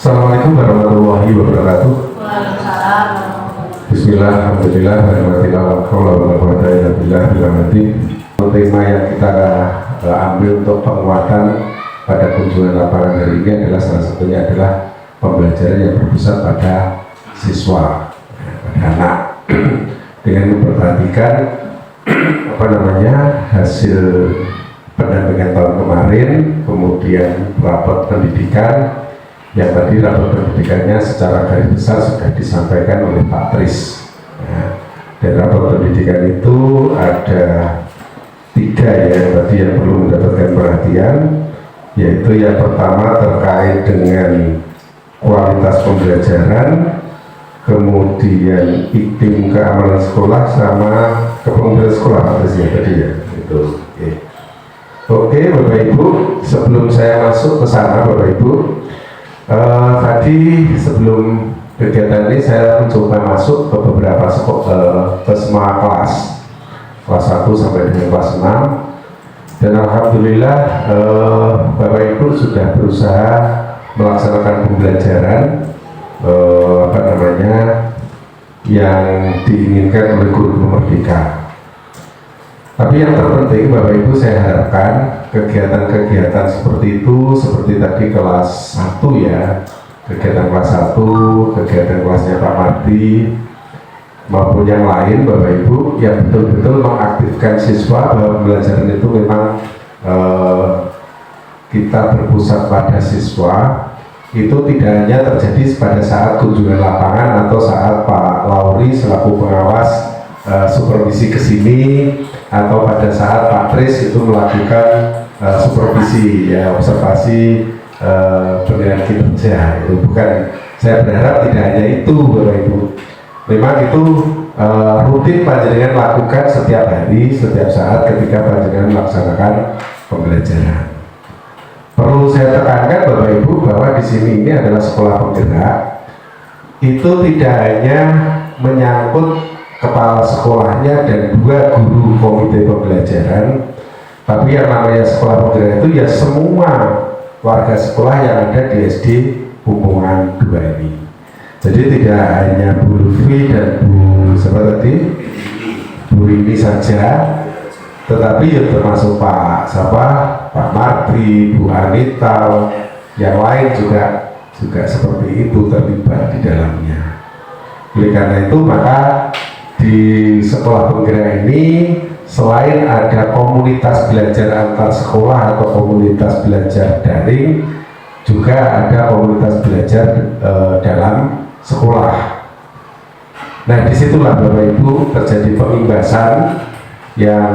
Assalamualaikum warahmatullahi wabarakatuh. Waalaikumsalam. Bismillah, alhamdulillah, warahmatullahi wabarakatuh. Tema yang kita ambil untuk penguatan pada kunjungan lapangan hari ini adalah salah satunya adalah pembelajaran yang berpusat pada siswa, pada anak, dengan memperhatikan hasil pendampingan tahun kemarin, kemudian rapor pendidikan. Yang tadi rapor pendidikannya secara garis besar sudah disampaikan oleh Pak Tris. Dan rapor pendidikan itu ada 3 yang tadi yang perlu mendapatkan perhatian, yaitu yang pertama terkait dengan kualitas pembelajaran, kemudian iklim keamanan sekolah sama kepemimpinan sekolah Pak Tris ya tadi ya. Itu. Oke Bapak Ibu, sebelum saya masuk ke sana Bapak Ibu, tadi sebelum kegiatan ini saya mencoba masuk ke beberapa ke semua kelas 1 sampai dengan kelas 6, dan alhamdulillah Bapak Ibu sudah berusaha melaksanakan pembelajaran yang diinginkan oleh guru merdeka. Tapi yang terpenting Bapak Ibu, saya harapkan kegiatan-kegiatan seperti itu, seperti tadi kelas 1 ya, kegiatan kelas 1, kegiatan kelasnya Pak Mardi, maupun yang lain Bapak Ibu, yang betul-betul mengaktifkan siswa bahwa pembelajaran itu memang kita berpusat pada siswa. Itu tidak hanya terjadi pada saat kunjungan lapangan atau saat Pak Lauri selaku pengawas supervisi ke sini, atau pada saat Pak Tris itu melakukan supervisi ya, observasi penilaian kinerja. Itu bukan, saya berharap tidak hanya itu Bapak Ibu. Memang itu rutin panjenengan lakukan setiap hari, setiap saat ketika panjenengan melaksanakan pembelajaran. Perlu saya tekankan Bapak Ibu bahwa di sini ini adalah sekolah penggerak. Itu tidak hanya menyangkut kepala sekolahnya dan 2 guru komite pembelajaran, tapi yang namanya sekolah penggerak itu ya semua warga sekolah yang ada di SD Pumpungan 2 ini. Jadi tidak hanya Bu Lutfi dan Bu Rini saja, tetapi ya termasuk Pak Mardi, Bu Anita, yang lain juga seperti itu terlibat di dalamnya. Oleh karena itu maka di sekolah penggerak ini selain ada komunitas belajar antar sekolah atau komunitas belajar daring, juga ada komunitas belajar dalam sekolah. Nah, disitulah Bapak Ibu terjadi pengimbasan yang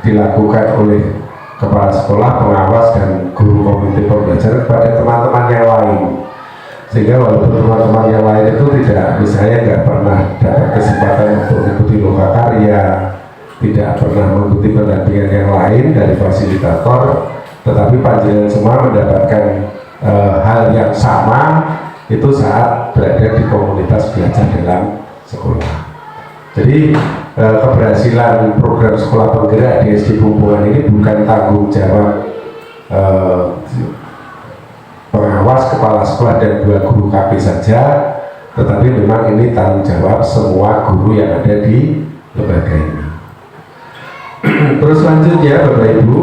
dilakukan oleh kepala sekolah, pengawas, dan guru komite pembelajaran kepada teman-teman yang lain. Sehingga walaupun teman-teman yang lain itu misalnya nggak pernah dapat kesempatan untuk mengikuti lokakarya, tidak pernah mengikuti pendampingan yang lain dari fasilitator, tetapi panjenengan semua mendapatkan hal yang sama itu saat berada di komunitas belajar dalam sekolah. Jadi keberhasilan program sekolah penggerak di SD Pumpungan ini bukan tanggung jawab pengawas, kepala sekolah, dan 2 guru KP saja, tetapi memang ini tanggung jawab semua guru yang ada di lembaga ini. Terus selanjutnya Bapak Ibu,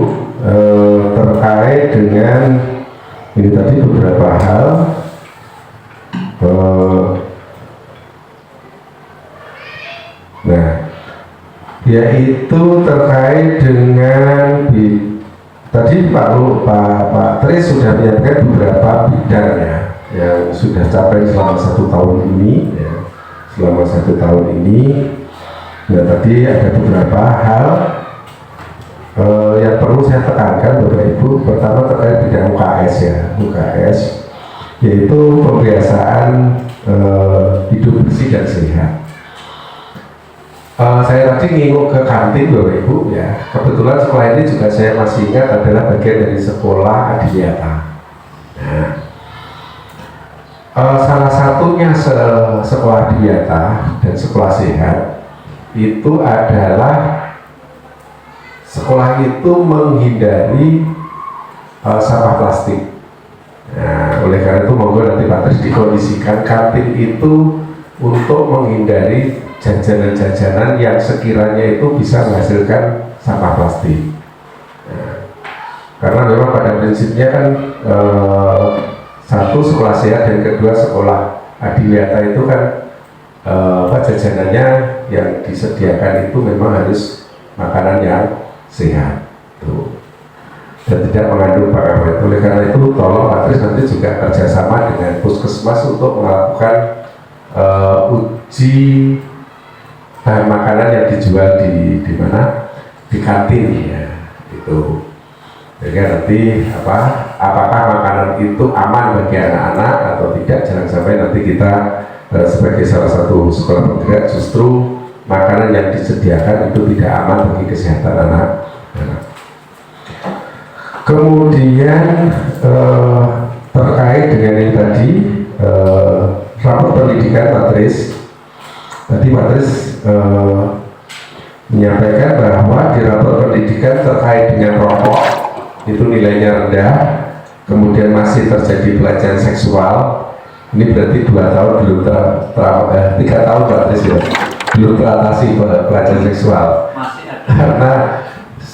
terkait dengan ini tadi beberapa hal, yaitu terkait dengan tadi Pak Tris sudah menyampaikan beberapa bidang ya, yang sudah capai selama 1 tahun ini ya, Nah, tadi ada beberapa hal yang perlu saya tekankan Bapak Ibu. Pertama terkait bidang UKS, yaitu pembiasaan hidup bersih dan sehat. Saya tadi nginguk ke kantin Bapak Ibu ya. Kebetulan sekolah ini juga saya masih ingat adalah bagian dari sekolah Adiwiyata. Nah, salah satunya sekolah Adiwiyata dan sekolah sehat itu adalah sekolah itu menghindari sampah plastik. Nah, oleh karena itu monggo nanti Pak Tris dikondisikan kantin itu untuk menghindari jajanan-jajanan yang sekiranya itu bisa menghasilkan sampah plastik. Nah, karena memang pada prinsipnya kan satu sekolah sehat dan kedua sekolah adiwiyata itu kan jajanannya yang disediakan itu memang harus makanan yang sehat tuh, dan tidak mengandung pengawet. Oleh karena itu tolong Pak Tris nanti juga kerjasama dengan puskesmas untuk melakukan uji bahan makanan yang dijual di mana, di kantin ya itu. Jadi nanti apakah makanan itu aman bagi anak-anak atau tidak, jangan sampai nanti kita sebagai salah satu sekolah bergerak justru makanan yang disediakan itu tidak aman bagi kesehatan anak-anak. Kemudian terkait dengan yang tadi rapor pendidikan Pak Tris, tadi Pak Tris menyampaikan bahwa di rapor pendidikan terkait dengan rokok itu nilainya rendah, kemudian masih terjadi pelecehan seksual. Ini berarti 2 tahun belum 3 tahun Pak Tris ya, belum teratasi pelecehan seksual. Karena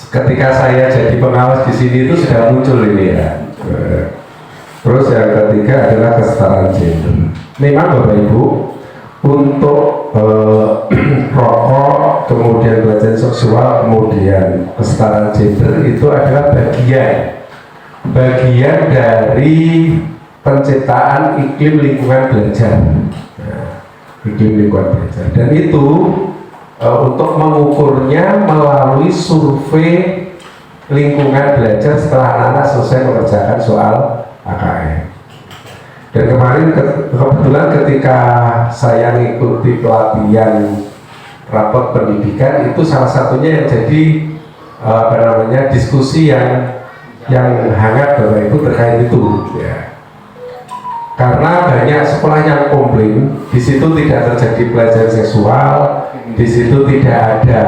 ketika saya jadi pengawas di sini itu sudah muncul ini ya. Terus yang ketiga adalah kesetaraan gender. Memang Bapak Ibu, untuk rokok, kemudian pelecehan seksual, kemudian kesetaraan gender itu adalah bagian dari penciptaan iklim lingkungan belajar. Nah, iklim lingkungan belajar, dan itu untuk mengukurnya melalui survei lingkungan belajar setelah anak-anak selesai mengerjakan soal AKM. Dan kemarin kebetulan ketika saya mengikuti pelatihan rapor pendidikan itu salah satunya yang jadi diskusi yang hangat Bapak Ibu terkait itu ya. Karena banyak sekolah yang komplain di situ tidak terjadi pelecehan seksual, di situ tidak ada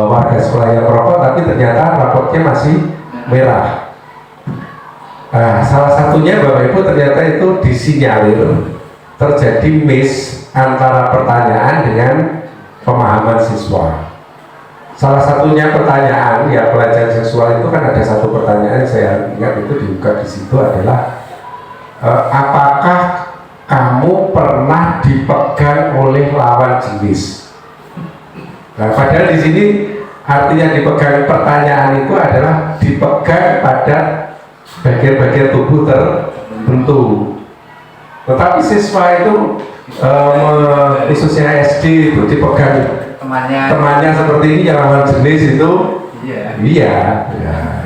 warga sekolah yang merokok, tapi ternyata raportnya masih merah. Salah satunya Bapak Ibu ternyata itu disinyalir terjadi miss antara pertanyaan dengan pemahaman siswa. Salah satunya pertanyaan ya pelecehan seksual itu kan ada satu pertanyaan saya ingat itu dibuka di situ adalah apakah kamu pernah dipegang oleh lawan jenis? Nah, padahal di sini artinya dipegang pertanyaan itu adalah dipegang pada bagian-bagian tubuh tertentu. Tetapi siswa itu khususnya SD itu dipegang temannya seperti ini yang lawan jenis itu, iya,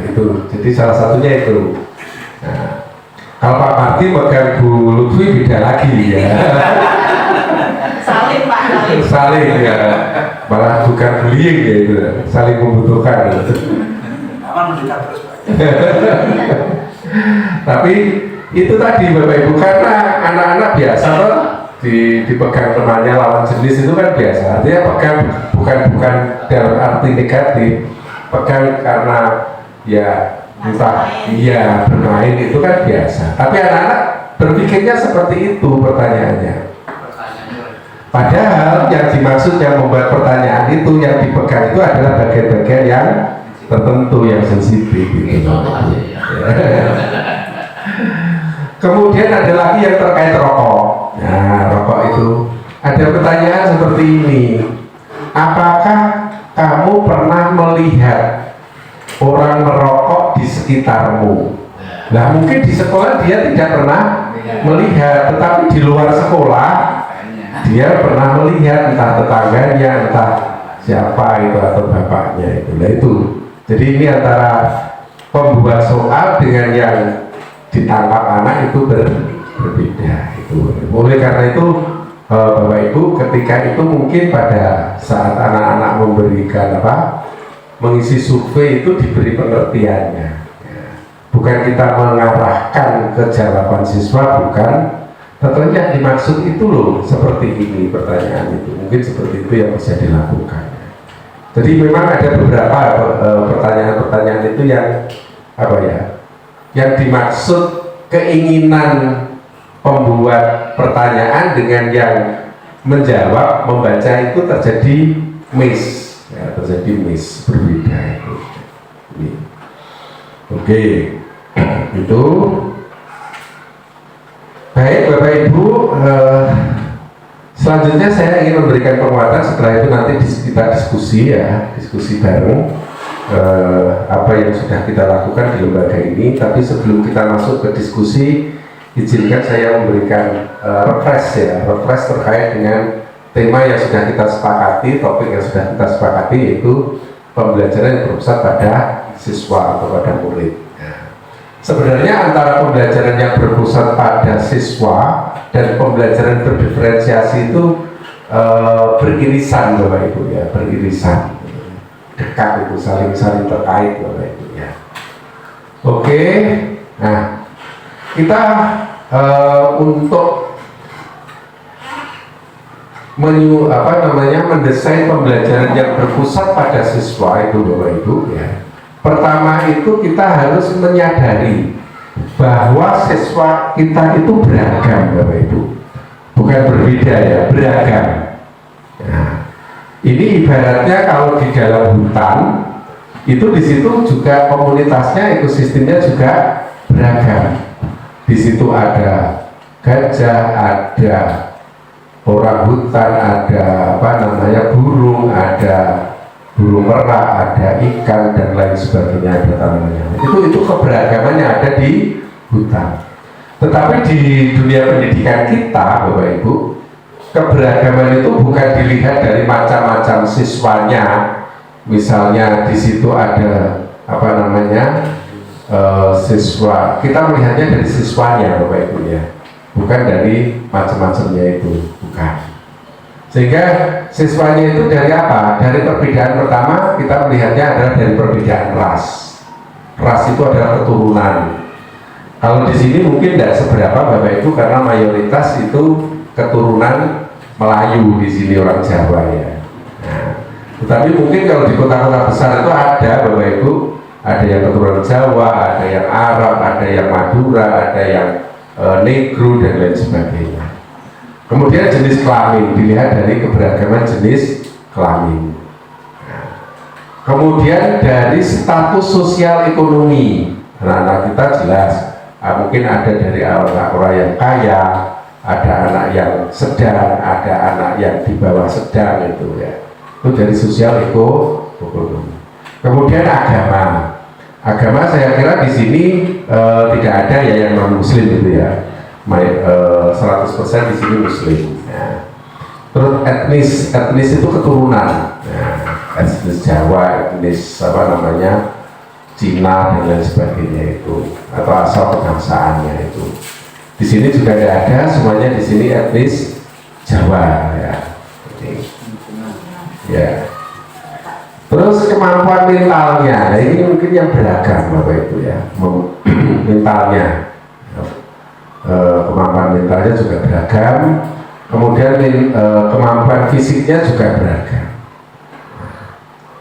itu. Jadi salah satunya itu. Nah, kalau Pak Marti pegang Bu Lutfi beda lagi ya. Saling Pak, saling ya, malah bukan bullying ya itu, saling membutuhkan. Aman mendekat terus Pak. Tapi itu tadi Bapak Ibu, karena anak-anak biasa loh dipegang temannya lawan jenis itu kan biasa. Artinya pegang bukan dalam arti negatif, pegang karena ya entah iya bermain itu kan biasa. Tapi anak-anak berpikirnya seperti itu pertanyaannya. Padahal yang dimaksud yang membuat pertanyaan itu yang dipegang itu adalah bagian-bagian yang tertentu yang sensitif gitu. Kemudian ada lagi yang terkait rokok. Nah, rokok itu ada pertanyaan seperti ini. Apakah kamu pernah melihat orang merokok di sekitarmu? Nah, mungkin di sekolah dia tidak pernah melihat, tetapi di luar sekolah dia pernah melihat, entah tetangganya, entah siapa itu atau bapaknya itu. Nah itu. Jadi ini antara pembuat soal dengan yang ditangkap anak itu berbeda itu. Oleh karena itu Bapak Ibu ketika itu mungkin pada saat anak-anak memberikan mengisi survei itu diberi pengertiannya ya. Bukan kita mengarahkan ke jawaban siswa, bukan, tetapi yang dimaksud itu loh seperti ini pertanyaan itu, mungkin seperti itu yang bisa dilakukan. Jadi memang ada beberapa pertanyaan-pertanyaan itu yang yang dimaksud keinginan pembuat pertanyaan dengan yang menjawab membaca itu terjadi miss, ya, terjadi miss, berbeda itu. Ini. Oke, itu baik Bapak Ibu. Selanjutnya saya ingin memberikan penguatan. Setelah itu nanti kita diskusi ya, diskusi bareng apa yang sudah kita lakukan di lembaga ini. Tapi sebelum kita masuk ke diskusi, izinkan saya memberikan refresh terkait dengan tema yang sudah kita sepakati, topik yang sudah kita sepakati, yaitu pembelajaran yang berpusat pada siswa atau pada murid. Sebenarnya antara pembelajaran yang berpusat pada siswa dan pembelajaran berdiferensiasi itu beririsan Bapak Ibu ya, beririsan, dekat itu, saling terkait Bapak Ibu ya. Oke, nah kita untuk mendesain pembelajaran yang berpusat pada siswa itu Bapak Ibu ya. Pertama itu kita harus menyadari bahwa siswa kita itu beragam Bapak Ibu, bukan berbeda ya, beragam. Nah, ini ibaratnya kalau di dalam hutan itu di situ juga komunitasnya, ekosistemnya juga beragam. Di situ ada gajah, ada orang hutan, ada burung, ada burung merak, ada ikan dan lain sebagainya, ada tanamannya. Itu keberagaman yang ada di hutan. Tetapi di dunia pendidikan kita, Bapak Ibu, keberagaman itu bukan dilihat dari macam-macam siswanya. Misalnya di situ ada siswa, kita melihatnya dari siswanya Bapak Ibu ya, bukan dari macam-macamnya itu, bukan. Sehingga siswanya itu dari apa? Dari perbedaan pertama kita melihatnya adalah dari perbedaan ras. Ras itu adalah keturunan. Kalau di sini mungkin tidak seberapa Bapak Ibu karena mayoritas itu keturunan Melayu di sini, orang Jawa ya. Nah, tetapi mungkin kalau di kota-kota besar itu ada Bapak Ibu, ada yang keturunan Jawa, ada yang Arab, ada yang Madura, ada yang Negro dan lain sebagainya. Kemudian jenis kelamin dilihat dari keberagaman jenis kelamin. Nah, kemudian dari status sosial ekonomi, anak-anak kita jelas mungkin ada dari orang yang kaya, ada anak yang sedang, ada anak yang di bawah sedang itu ya. Itu dari sosial ekonomi. Kemudian agama saya kira di sini tidak ada ya yang non muslim gitu ya. 100% di sini muslim ya. Terus etnis itu keturunan ya. Etnis Jawa, etnis Cina dan lain sebagainya itu, atau asal kebangsaannya itu. Di sini juga tidak ada, semuanya di sini etnis Jawa ya. Ya. Terus kemampuan mentalnya, nah ini mungkin yang beragam Bapak Ibu ya, mentalnya. Kemampuan mentalnya juga beragam, kemudian kemampuan fisiknya juga beragam.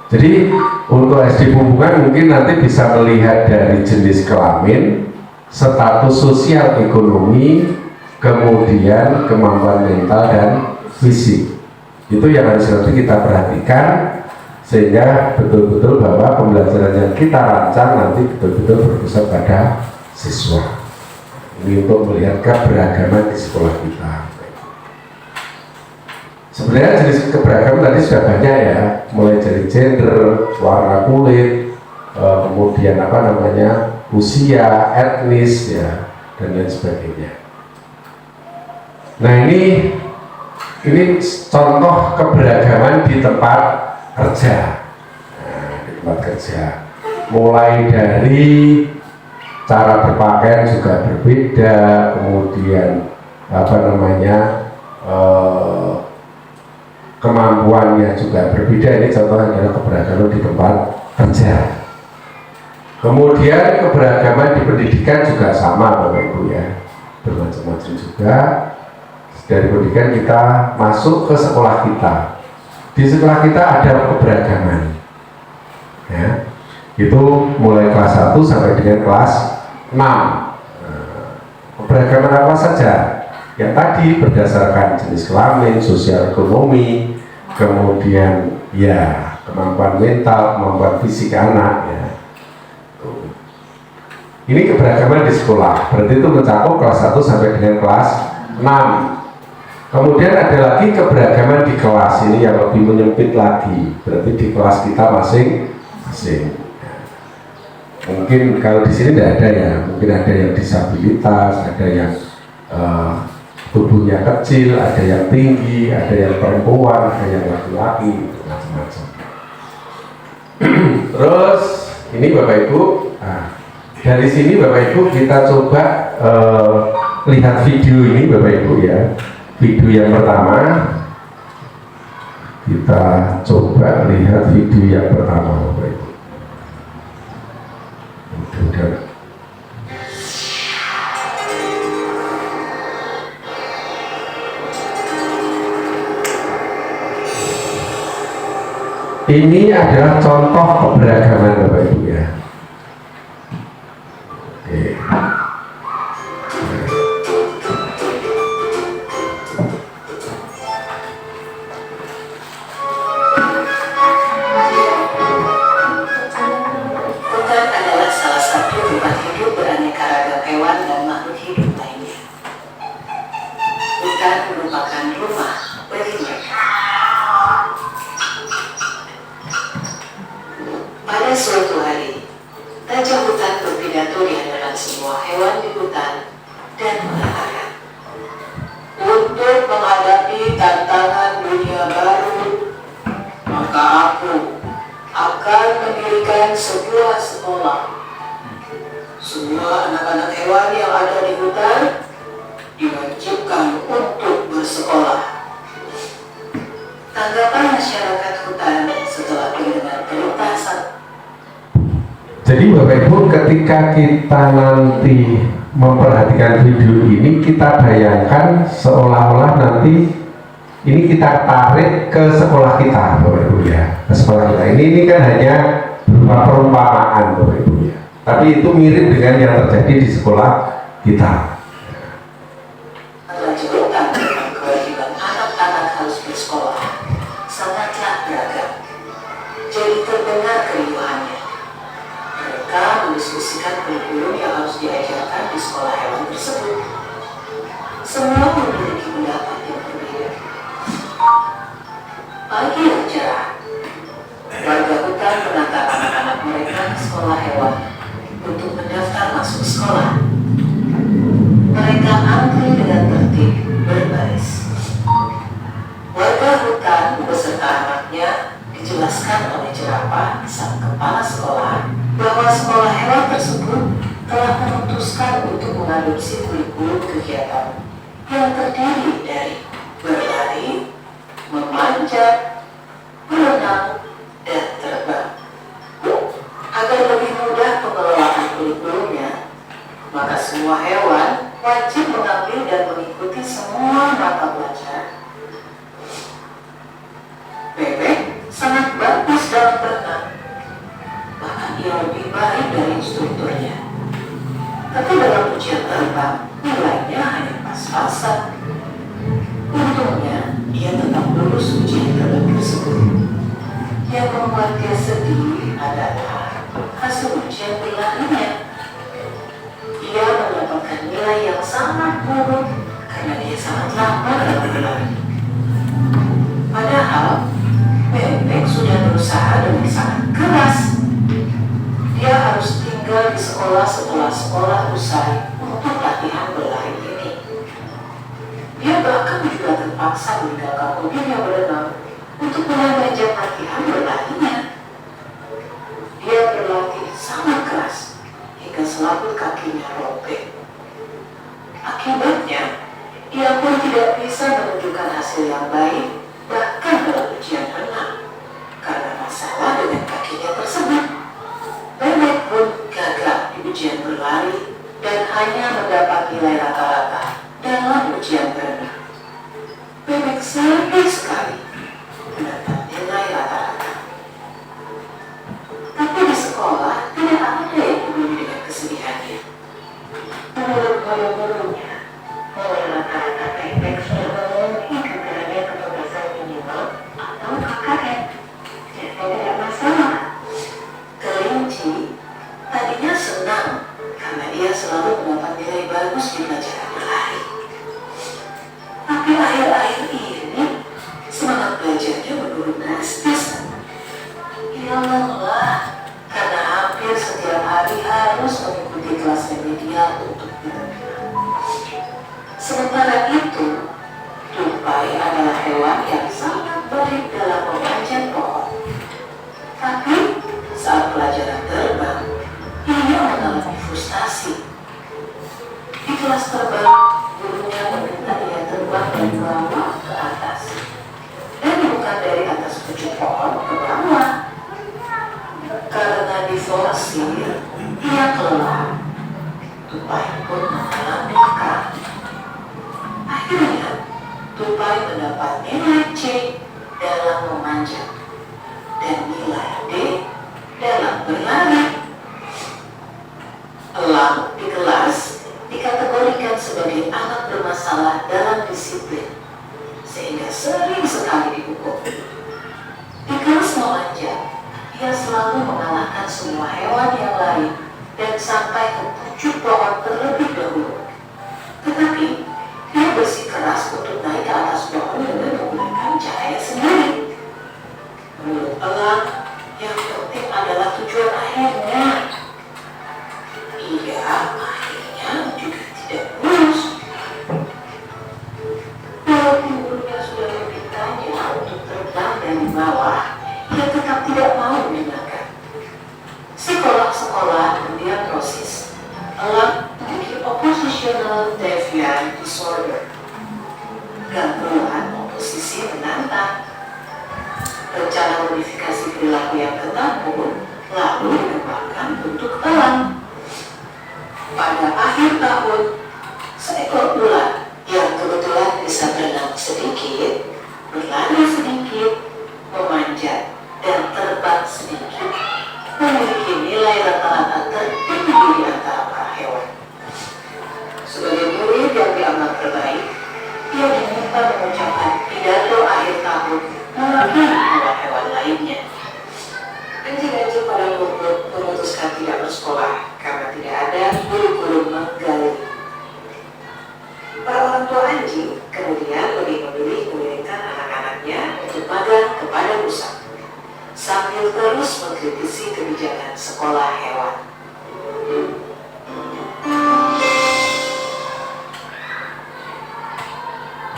Jadi untuk SD Pumbungan mungkin nanti bisa melihat dari jenis kelamin, status sosial ekonomi, kemudian kemampuan mental dan fisik. Itu yang harus nanti kita perhatikan sehingga betul-betul bahwa pembelajaran yang kita rancang nanti betul-betul berpusat pada siswa. Ini untuk melihat keberagaman di sekolah kita. Sebenarnya jenis keberagaman tadi sudah banyak ya, mulai dari gender, warna kulit, kemudian usia, etnis ya, dan lain sebagainya. Nah ini contoh keberagaman di tempat kerja. Nah, di tempat kerja, mulai dari cara berpakaian juga berbeda, kemudian kemampuannya juga berbeda. Ini contohnya adalah keberagaman di tempat kerja. Kemudian keberagaman di pendidikan juga sama Bapak Ibu ya, bermacam-macam juga. Dari pendidikan kita masuk ke sekolah kita, di sekolah kita ada keberagaman ya. Itu mulai kelas 1 sampai dengan kelas 6. Keberagaman apa saja? Ya tadi berdasarkan jenis kelamin, sosial ekonomi, kemudian ya kemampuan mental, kemampuan fisik anak ya. Ini keberagaman di sekolah, berarti itu mencakup kelas 1 sampai dengan kelas 6. Kemudian ada lagi keberagaman di kelas, ini yang lebih menyempit lagi, berarti di kelas kita masing-masing. Mungkin kalau di sini tidak ada ya, mungkin ada yang disabilitas, ada yang tubuhnya kecil, ada yang tinggi, ada yang perempuan, ada yang laki-laki, macam-macam. Terus ini Bapak Ibu, dari sini Bapak Ibu kita coba lihat video ini Bapak Ibu ya. Video yang pertama, kita coba lihat video yang pertama Bapak Ibu. Ini adalah contoh keberagaman Bapak Ibu ya. Oke. Hutan adalah salah satu tempat hidup beraneka ragam hewan dan makhluk hidup lainnya. Hutan merupakan rumah bagi mereka. Pada suatu hari, Raja Hutan berpidato di hadapan semua hewan di hutan dan mengatakan, untuk menghadapi tantangan dunia baru, maka aku akan mendirikan sebuah sekolah. Semua anak-anak hewan yang ada di hutan diwajibkan untuk bersekolah. Tanggapan masyarakat hutan setelah mendengar perintah Jadi Bapak Ibu, ketika kita nanti memperhatikan video ini, kita bayangkan seolah-olah nanti ini kita tarik ke sekolah kita Bapak Ibu ya, ke sekolah kita. Ini kan hanya berupa perumpamaan Bapak Ibu ya, tapi itu mirip dengan yang terjadi di sekolah kita. Raja Hutan dengan kewajiban anak-anak harus bersekolah sangatlah beragam. Jadi terdengar keriuhannya. Mereka mendiskusikan kurikulum yang harus diajarkan di sekolah hewan tersebut. Semua memiliki pendapat yang berbeda. Pagi yang cerah, warga hutan mengantar anak-anak mereka ke sekolah hewan untuk mendaftar masuk sekolah. Mereka antri dengan tertib berbaris. Warga hutan beserta anaknya dijelaskan oleh jerapah sang kepala sekolah bahwa sekolah hewan tersebut telah memutuskan untuk mengadopsi kurikulum kegiatan yang terdiri dari berlari, memanjat, berenang, dan terbang. Agar lebih mudah pengelolaan kurikulumnya, maka semua hewan wajib mengambil dan mengikuti semua mata pelajaran. Bebek sangat bagus dalam berenang, bahkan ia lebih baik dari instrukturnya. Tapi dalam ujian terbang, nilainya hanya pas-pasan. Untungnya, ia tetap lulus ujian terbang tersebut. Yang membuat dia sedih adalah hasil ujian berlarinya. Ia mendapatkan nilai yang sangat buruk karena dia sangat lambat dalam berlari. Padahal, Bebek sudah berusaha dengan sangat keras. Dia harus tinggal di sekolah setelah sekolah usai untuk latihan berlari ini. Dia bahkan juga terpaksa meninggalkan mobilnya berenang untuk mulai jam latihan berlarinya. Dia berlatih sangat keras hingga selaput kakinya robek. Akibatnya, ia pun tidak bisa menunjukkan hasil yang baik bahkan dalam ujian renang karena masalah dengan kakinya tersebut. Bebek pun gagal di ujian berlari dan hanya mendapat nilai rata-rata dalam ujian berenang. Bebek sedih sekali mendapat nilai rata-rata. Tapi di sekolah tidak ada yang peduli dengan kesedihannya. Menurut guru-gurunya, nilai rata-rata Sementara itu, tupai adalah hewan yang sangat baik dalam memanjat pohon. Tapi saat pelajaran terbang, ia mengalami frustasi. Di kelas terbang, gurunya meminta ia terbang dari bawah ke atas, dan bukan dari atas pucuk pohon ke bawah. Karena diforsir, ia kelelahan. Tupai pun mengalami kekalahan. Akhirnya, tupai mendapat nilai C dalam memanjat dan nilai D dalam berlari. Elang di kelas dikategorikan sebagai anak bermasalah dalam disiplin, sehingga sering sekali dihukum. Di kelas memanjat, ia selalu mengalahkan semua hewan yang lain dan sampai ke pucuk pohon terlebih dahulu. Tetapi, dia bersikeras untuk naik ke atas pohon dengan menggunakan cahaya sendiri. Menurut elang, yang penting adalah tujuan akhirnya. Ia akhirnya juga tidak lulus. Walaupun gurunya sudah memintanya untuk terbang dari bawah, ia tetap tidak mau mendengarkan. Psikolog-sekolah mendiagnosis elang memiliki oppositional deviant disorder, gangguan oposisi menantang. Rencana modifikasi perilaku yang ketat pun lalu dikembangkan untuk elang. Pada akhir tahun, seekor ular yang kebetulan bisa berenang sedikit, berlari sedikit, memanjat, dan terbang sedikit, memiliki nilai rata-rata tertinggi di antara para hewan. Sebagai murid yang dianggap terbaik, ia diminta mengucapkan pidato akhir tahun mewakili hewan-hewan lainnya. Anjing-anjing pada lumut memutuskan tidak bersekolah karena tidak ada guru-guru menggali. Para orang tua anjing kemudian lebih memilih mengirimkan anak-anaknya untuk magang kepada pusat, sambil terus mengkritisi kebijakan sekolah hewan.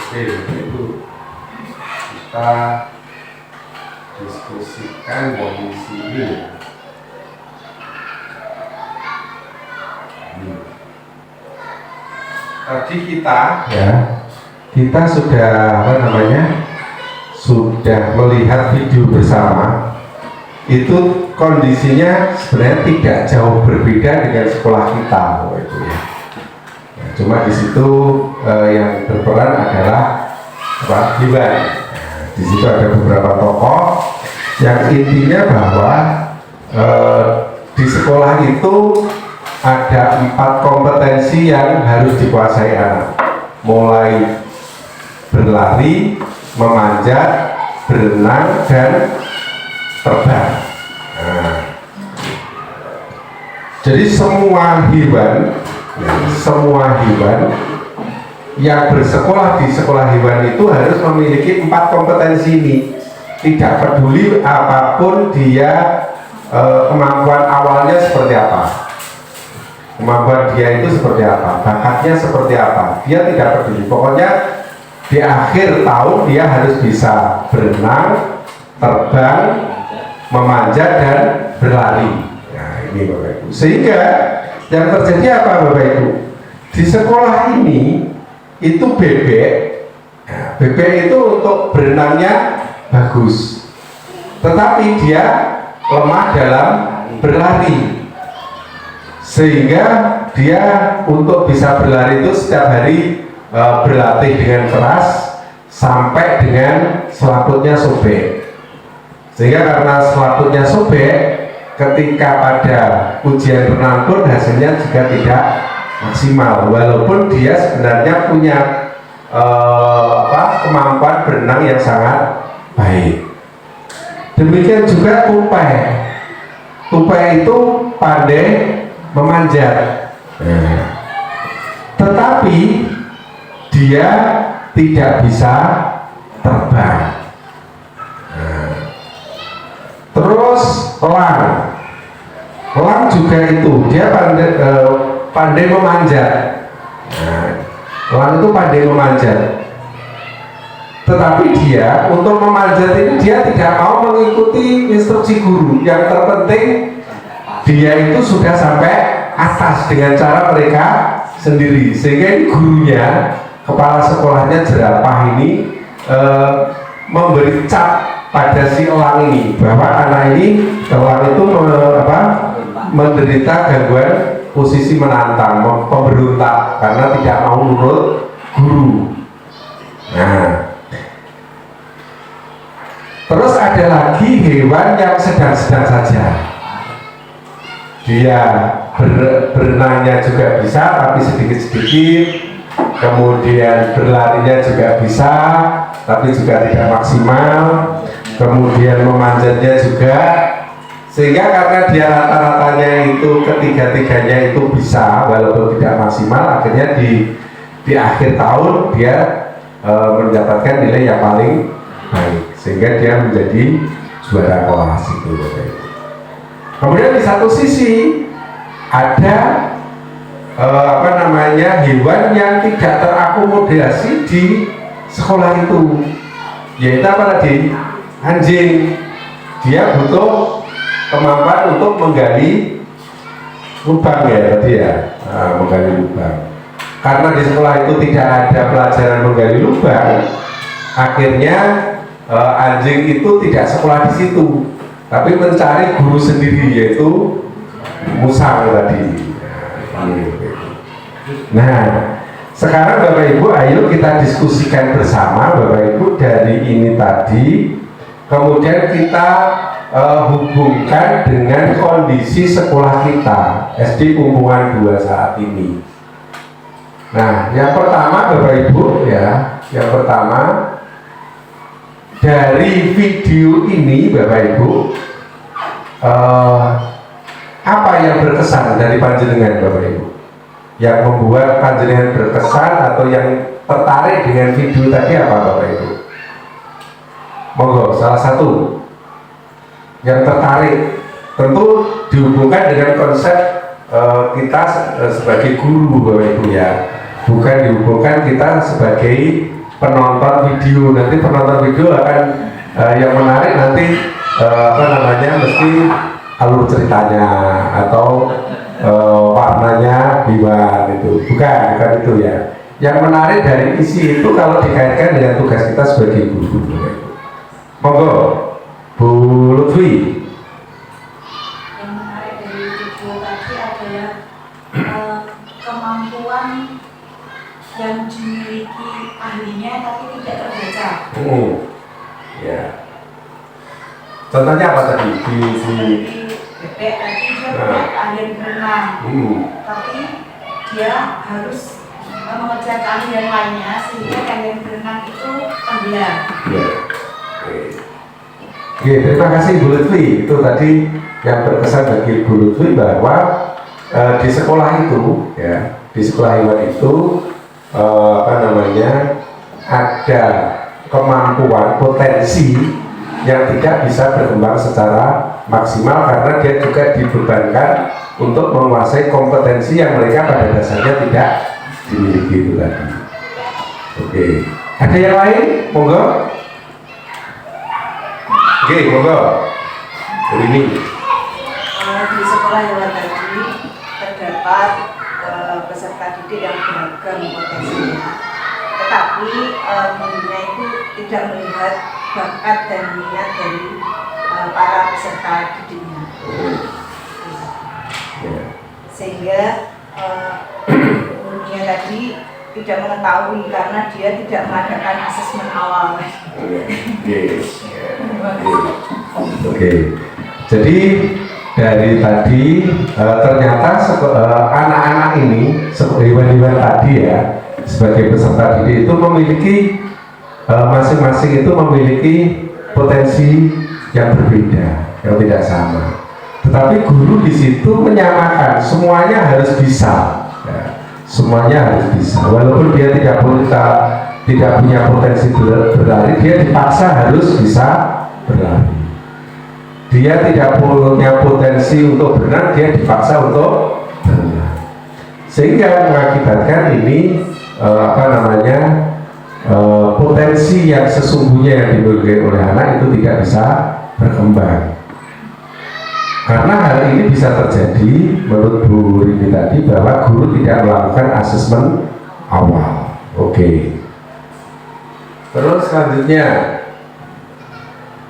Oke, itu kita diskusikan kondisi ini. Tadi kita sudah sudah melihat video bersama. Itu kondisinya sebenarnya tidak jauh berbeda dengan sekolah kita, itu ya. Nah, cuma di situ yang berperan adalah hewan. Di situ ada beberapa tokoh yang intinya bahwa di sekolah itu ada 4 kompetensi yang harus dikuasai anak, mulai berlari, memanjat, berenang, dan terbang. Nah, jadi semua hewan yang bersekolah di sekolah hewan itu harus memiliki 4 kompetensi ini. Tidak peduli apapun dia kemampuan awalnya seperti apa, kemampuan dia itu seperti apa, bakatnya seperti apa, dia tidak peduli. Pokoknya di akhir tahun dia harus bisa berenang, terbang, memanjat, dan berlari. Nah, ini Bapak Ibu. Sehingga yang terjadi apa Bapak Ibu? Di sekolah ini itu bebek. Nah, bebek itu untuk berenangnya bagus, tetapi dia lemah dalam berlari, sehingga dia untuk bisa berlari itu setiap hari berlatih dengan keras sampai dengan selaputnya sobek. Sehingga karena selaputnya sobek, ketika pada ujian renang pun hasilnya juga tidak maksimal, walaupun dia sebenarnya punya kemampuan berenang yang sangat baik. Demikian juga tupai. Tupai itu pandai memanjat, tetapi dia tidak bisa terbang. Terus elang juga itu dia pandai memanjat, Elang itu pandai memanjat. Tetapi dia untuk memanjat ini dia tidak mau mengikuti instruksi guru. Yang terpenting dia itu sudah sampai atas dengan cara mereka sendiri. Sehingga ini gurunya, kepala sekolahnya jerapah ini memberi cap pada si elang ini bahwa anak ini, elang itu menderita gangguan posisi menantang, pemberontak karena tidak mau menurut guru. Nah, terus ada lagi hewan yang sedang-sedang saja. Dia berenangnya juga bisa tapi sedikit-sedikit, kemudian berlarinya juga bisa tapi juga tidak maksimal, kemudian memanjatnya juga, sehingga karena dia rata-ratanya itu ketiga-tiganya itu bisa walaupun tidak maksimal, akhirnya di akhir tahun dia mendapatkan nilai yang paling baik, sehingga dia menjadi juara kelas itu. Kemudian di satu sisi ada hewan yang tidak terakomodasi di sekolah itu, yaitu apa tadi? Anjing. Dia butuh kemampuan untuk menggali lubang ya tadi ya, menggali lubang. Karena di sekolah itu tidak ada pelajaran menggali lubang, akhirnya anjing itu tidak sekolah di situ, tapi mencari guru sendiri, yaitu musang tadi. Nah, sekarang Bapak Ibu, ayo kita diskusikan bersama Bapak Ibu dari ini tadi, kemudian kita hubungkan dengan kondisi sekolah kita SD Pumpungan 2 saat ini. Nah, yang pertama Bapak Ibu ya, yang pertama dari video ini Bapak Ibu, apa yang berkesan dari panjenengan Bapak Ibu? Yang membuat panjenengan berkesan atau yang tertarik dengan video tadi apa Bapak Ibu? Monggo, salah satu yang tertarik, tentu dihubungkan dengan konsep kita sebagai guru Bapak Ibu ya, bukan dihubungkan kita sebagai penonton video. Nanti penonton video akan yang menarik nanti mesti alur ceritanya atau warnanya biwan itu, bukan itu ya. Yang menarik dari isi itu kalau dikaitkan dengan tugas kita sebagai guru. Monggo, Bu Lutfi. Yang menarik dari video tadi adalah kemampuan yang dimiliki ahlinya tapi tidak terbaca. Ya. Contohnya apa tadi? Bebek tadi dia punya keahlian berenang, tapi dia harus mengejar keahlian lainnya sehingga keahlian berenang itu tenggelam. Ya. Oke, terima kasih Bu Lutfi. Itu tadi yang berkesan bagi Bu Lutfi bahwa di sekolah itu, ya, di sekolah hewan itu ada kemampuan potensi yang tidak bisa berkembang secara maksimal karena dia juga dibebankan untuk menguasai kompetensi yang mereka pada dasarnya tidak dimiliki itu tadi. Oke, ada yang lain? Monggo. Oke, monggo. Ini Di sekolah hewan tadi terdapat peserta didik yang beragam potensinya, tetapi gurunya itu tidak melihat bakat dan minat dari para peserta didiknya, sehingga gurunya tadi tidak mengetahui karena dia tidak mengadakan asesmen awal. Oke. Jadi dari tadi ternyata anak-anak ini, hewan-hewan tadi ya, sebagai peserta didik itu memiliki masing-masing itu memiliki potensi yang berbeda, yang tidak sama. Tetapi guru di situ menyamakan, semuanya harus bisa, ya. Semuanya harus bisa. Walaupun dia tidak punya potensi berlari, dia dipaksa harus bisa berlari. Dia tidak punya potensi untuk berenang, dia dipaksa untuk berenang. Sehingga mengakibatkan ini potensi yang sesungguhnya yang dimiliki oleh anak itu tidak bisa berkembang. Karena hal ini bisa terjadi menurut Bu Rini tadi bahwa guru tidak melakukan asesmen awal. Oke. Terus selanjutnya,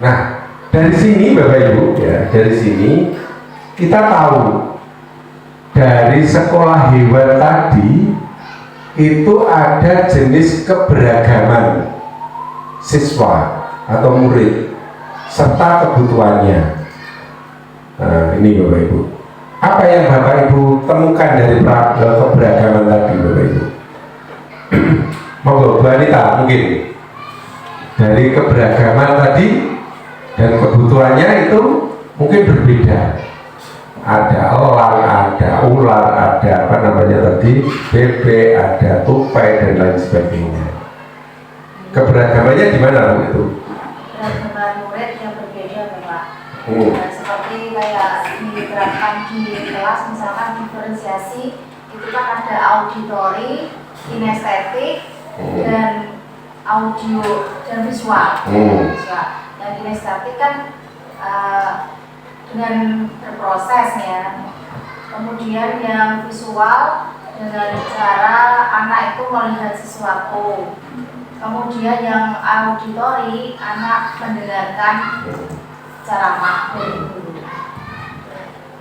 nah dari sini Bapak Ibu ya, dari sini kita tahu dari sekolah hewan tadi itu ada jenis keberagaman siswa atau murid serta kebutuhannya. Nah, ini Bapak Ibu. Apa yang Bapak Ibu temukan dari keberagaman tadi Bapak Ibu? Monggo Bu Anita mungkin. Dari keberagaman tadi dan kebutuhannya itu mungkin berbeda. Ada elang, ada ular, ada apa namanya tadi, bebek, ada tupai dan lain sebagainya. Keberagamannya di mana Bu itu? Keberagaman murid yang berbeda Bapak. Seperti kayak diterapkan di kelas, misalkan diferensiasi itu kan ada auditori, kinestetik, dan audio dan visual. Yang kinestetik kan dengan berproses ya. Kemudian yang visual dengan cara anak itu melihat sesuatu. Kemudian yang auditori anak mendengarkan ceramah dari guru.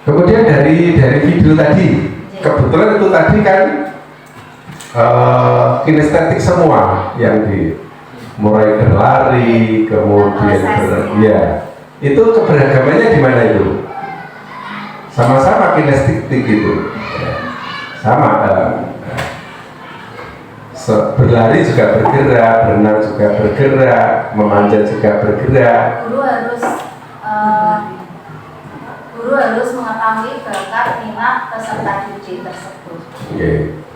Kemudian dari video tadi, kebetulan itu tadi kan kinestetik semua yang mulai berlari, kemudian ya. Itu keberagamannya di mana itu? Sama-sama kinestetik itu, sama. Berlari juga bergerak, berenang juga bergerak, memanjat juga bergerak. Guru harus mengetahui bakat minat peserta didik tersebut.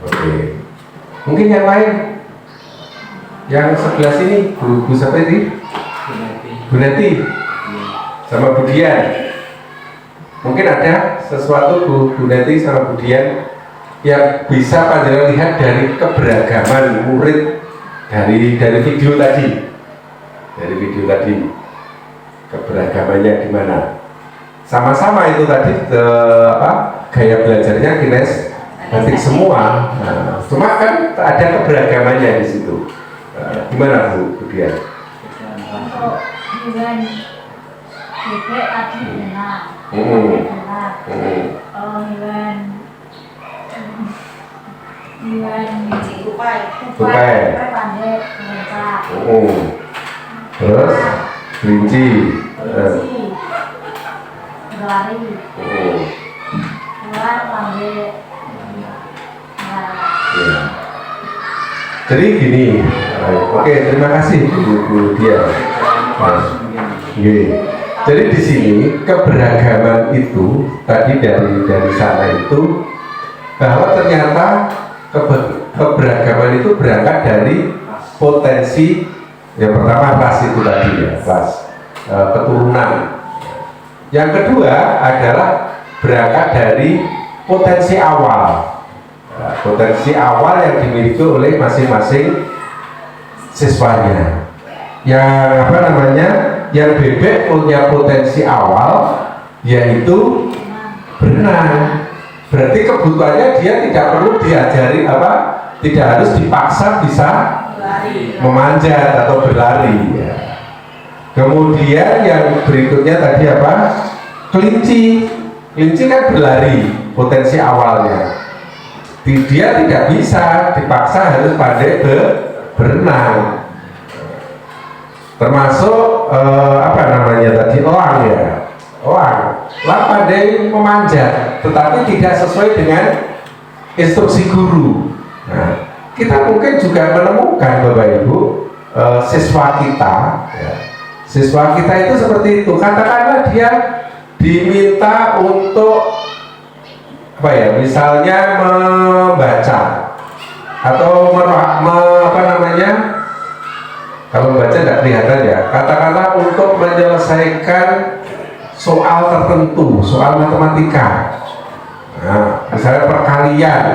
Oke. Mungkin yang lain, yang sebelah sini, Bu siapa ini? Bu Neti. Sama Bu Dian, mungkin ada sesuatu Bu Neti sama Bu Dian yang bisa panjenengan lihat dari keberagaman murid dari video tadi, keberagamannya di mana? Sama-sama itu tadi gaya belajarnya kinestetik semua, cuma kan ada keberagamannya di situ. Gimana Bu Dian? Untuk bebek tadi benar. Hewan tupai pandai mencak. Terus kelinci berlari. Ular pandai. Jadi gini, oke, terima kasih Bu Dian. Jadi di sini keberagaman itu tadi dari sana itu bahwa ternyata keberagaman itu berangkat dari potensi yang pertama ras itu tadi ya, ras keturunan. Yang kedua adalah berangkat dari potensi awal, potensi awal yang dimiliki oleh masing-masing siswanya. Yang bebek punya potensi awal yaitu berenang. Berarti kebutuhannya dia tidak perlu diajari tidak harus dipaksa bisa memanjat atau berlari ya. Kemudian yang berikutnya tadi kelinci kan berlari, potensi awalnya dia tidak bisa dipaksa harus pandai berenang. Termasuk elang ya, elang pandai memanjat, tetapi tidak sesuai dengan instruksi guru. Nah, kita mungkin juga menemukan Bapak Ibu siswa kita itu seperti itu. Katakanlah dia diminta untuk misalnya membaca atau kalau membaca tidak kelihatan ya, katakanlah untuk menyelesaikan soal tertentu, soal matematika, misalnya perkalian,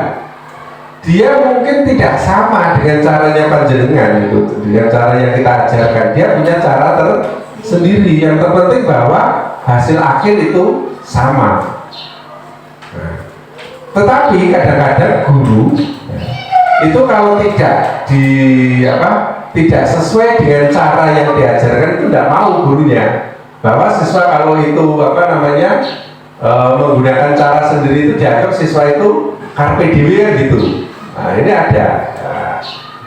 dia mungkin tidak sama dengan caranya panjenengan itu, dengan cara yang kita ajarkan. Dia punya cara tersendiri. Yang terpenting bahwa hasil akhir itu sama. Nah, tetapi kadang-kadang guru itu kalau tidak tidak sesuai dengan cara yang diajarkan itu tidak mau gurunya. Bahwa siswa kalau itu menggunakan cara sendiri itu dianggap siswa itu carpe diem gitu. Nah ini ada,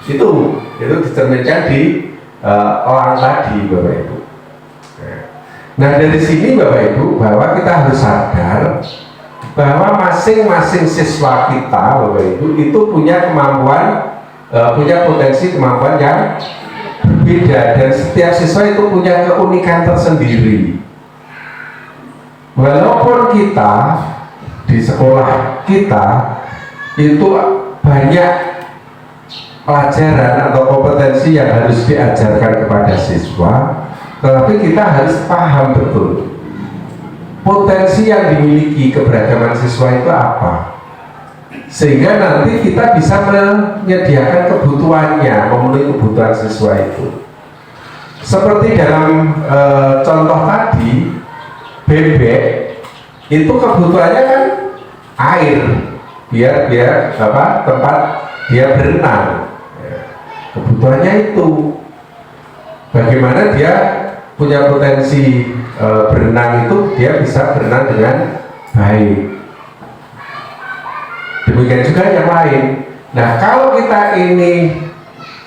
itu dicerminkan di orang tadi Bapak Ibu. Nah dari sini Bapak Ibu bahwa kita harus sadar bahwa masing-masing siswa kita Bapak Ibu itu punya kemampuan, punya potensi kemampuan yang berbeda, dan setiap siswa itu punya keunikan tersendiri. Walaupun kita di sekolah kita itu banyak pelajaran atau kompetensi yang harus diajarkan kepada siswa, tetapi kita harus paham betul potensi yang dimiliki keberagaman siswa itu apa, sehingga nanti kita bisa menyediakan kebutuhannya, memenuhi kebutuhan siswa itu. Seperti dalam contoh tadi, bebek itu kebutuhannya kan air, biar tempat dia berenang. Kebutuhannya itu bagaimana dia punya potensi berenang itu, dia bisa berenang dengan baik. Demikian juga yang lain. Nah kalau kita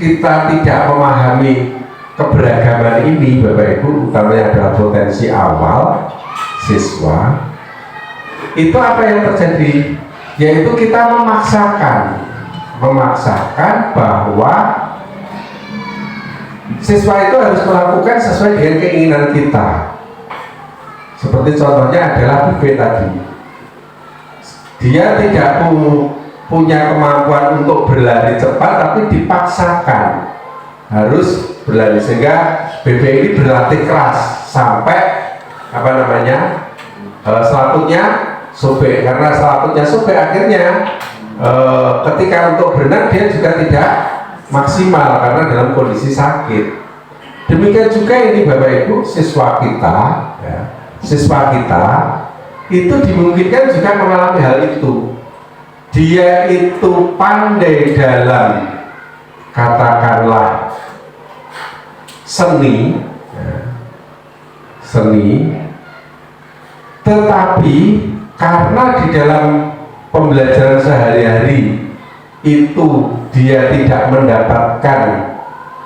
tidak memahami keberagaman ini Bapak Ibu, utamanya adalah potensi awal siswa, itu apa yang terjadi? Yaitu kita memaksakan bahwa siswa itu harus melakukan sesuai dengan keinginan kita. Seperti contohnya adalah BP tadi, dia tidak punya kemampuan untuk berlari cepat, tapi dipaksakan harus berlari, sehingga BP ini berlatih keras sampai selaputnya sobek. Karena selaputnya sobek, akhirnya ketika untuk berenang dia juga tidak maksimal karena dalam kondisi sakit. Demikian juga ini Bapak Ibu, siswa kita itu dimungkinkan juga mengalami hal itu. Dia itu pandai dalam katakanlah seni, tetapi karena di dalam pembelajaran sehari-hari itu dia tidak mendapatkan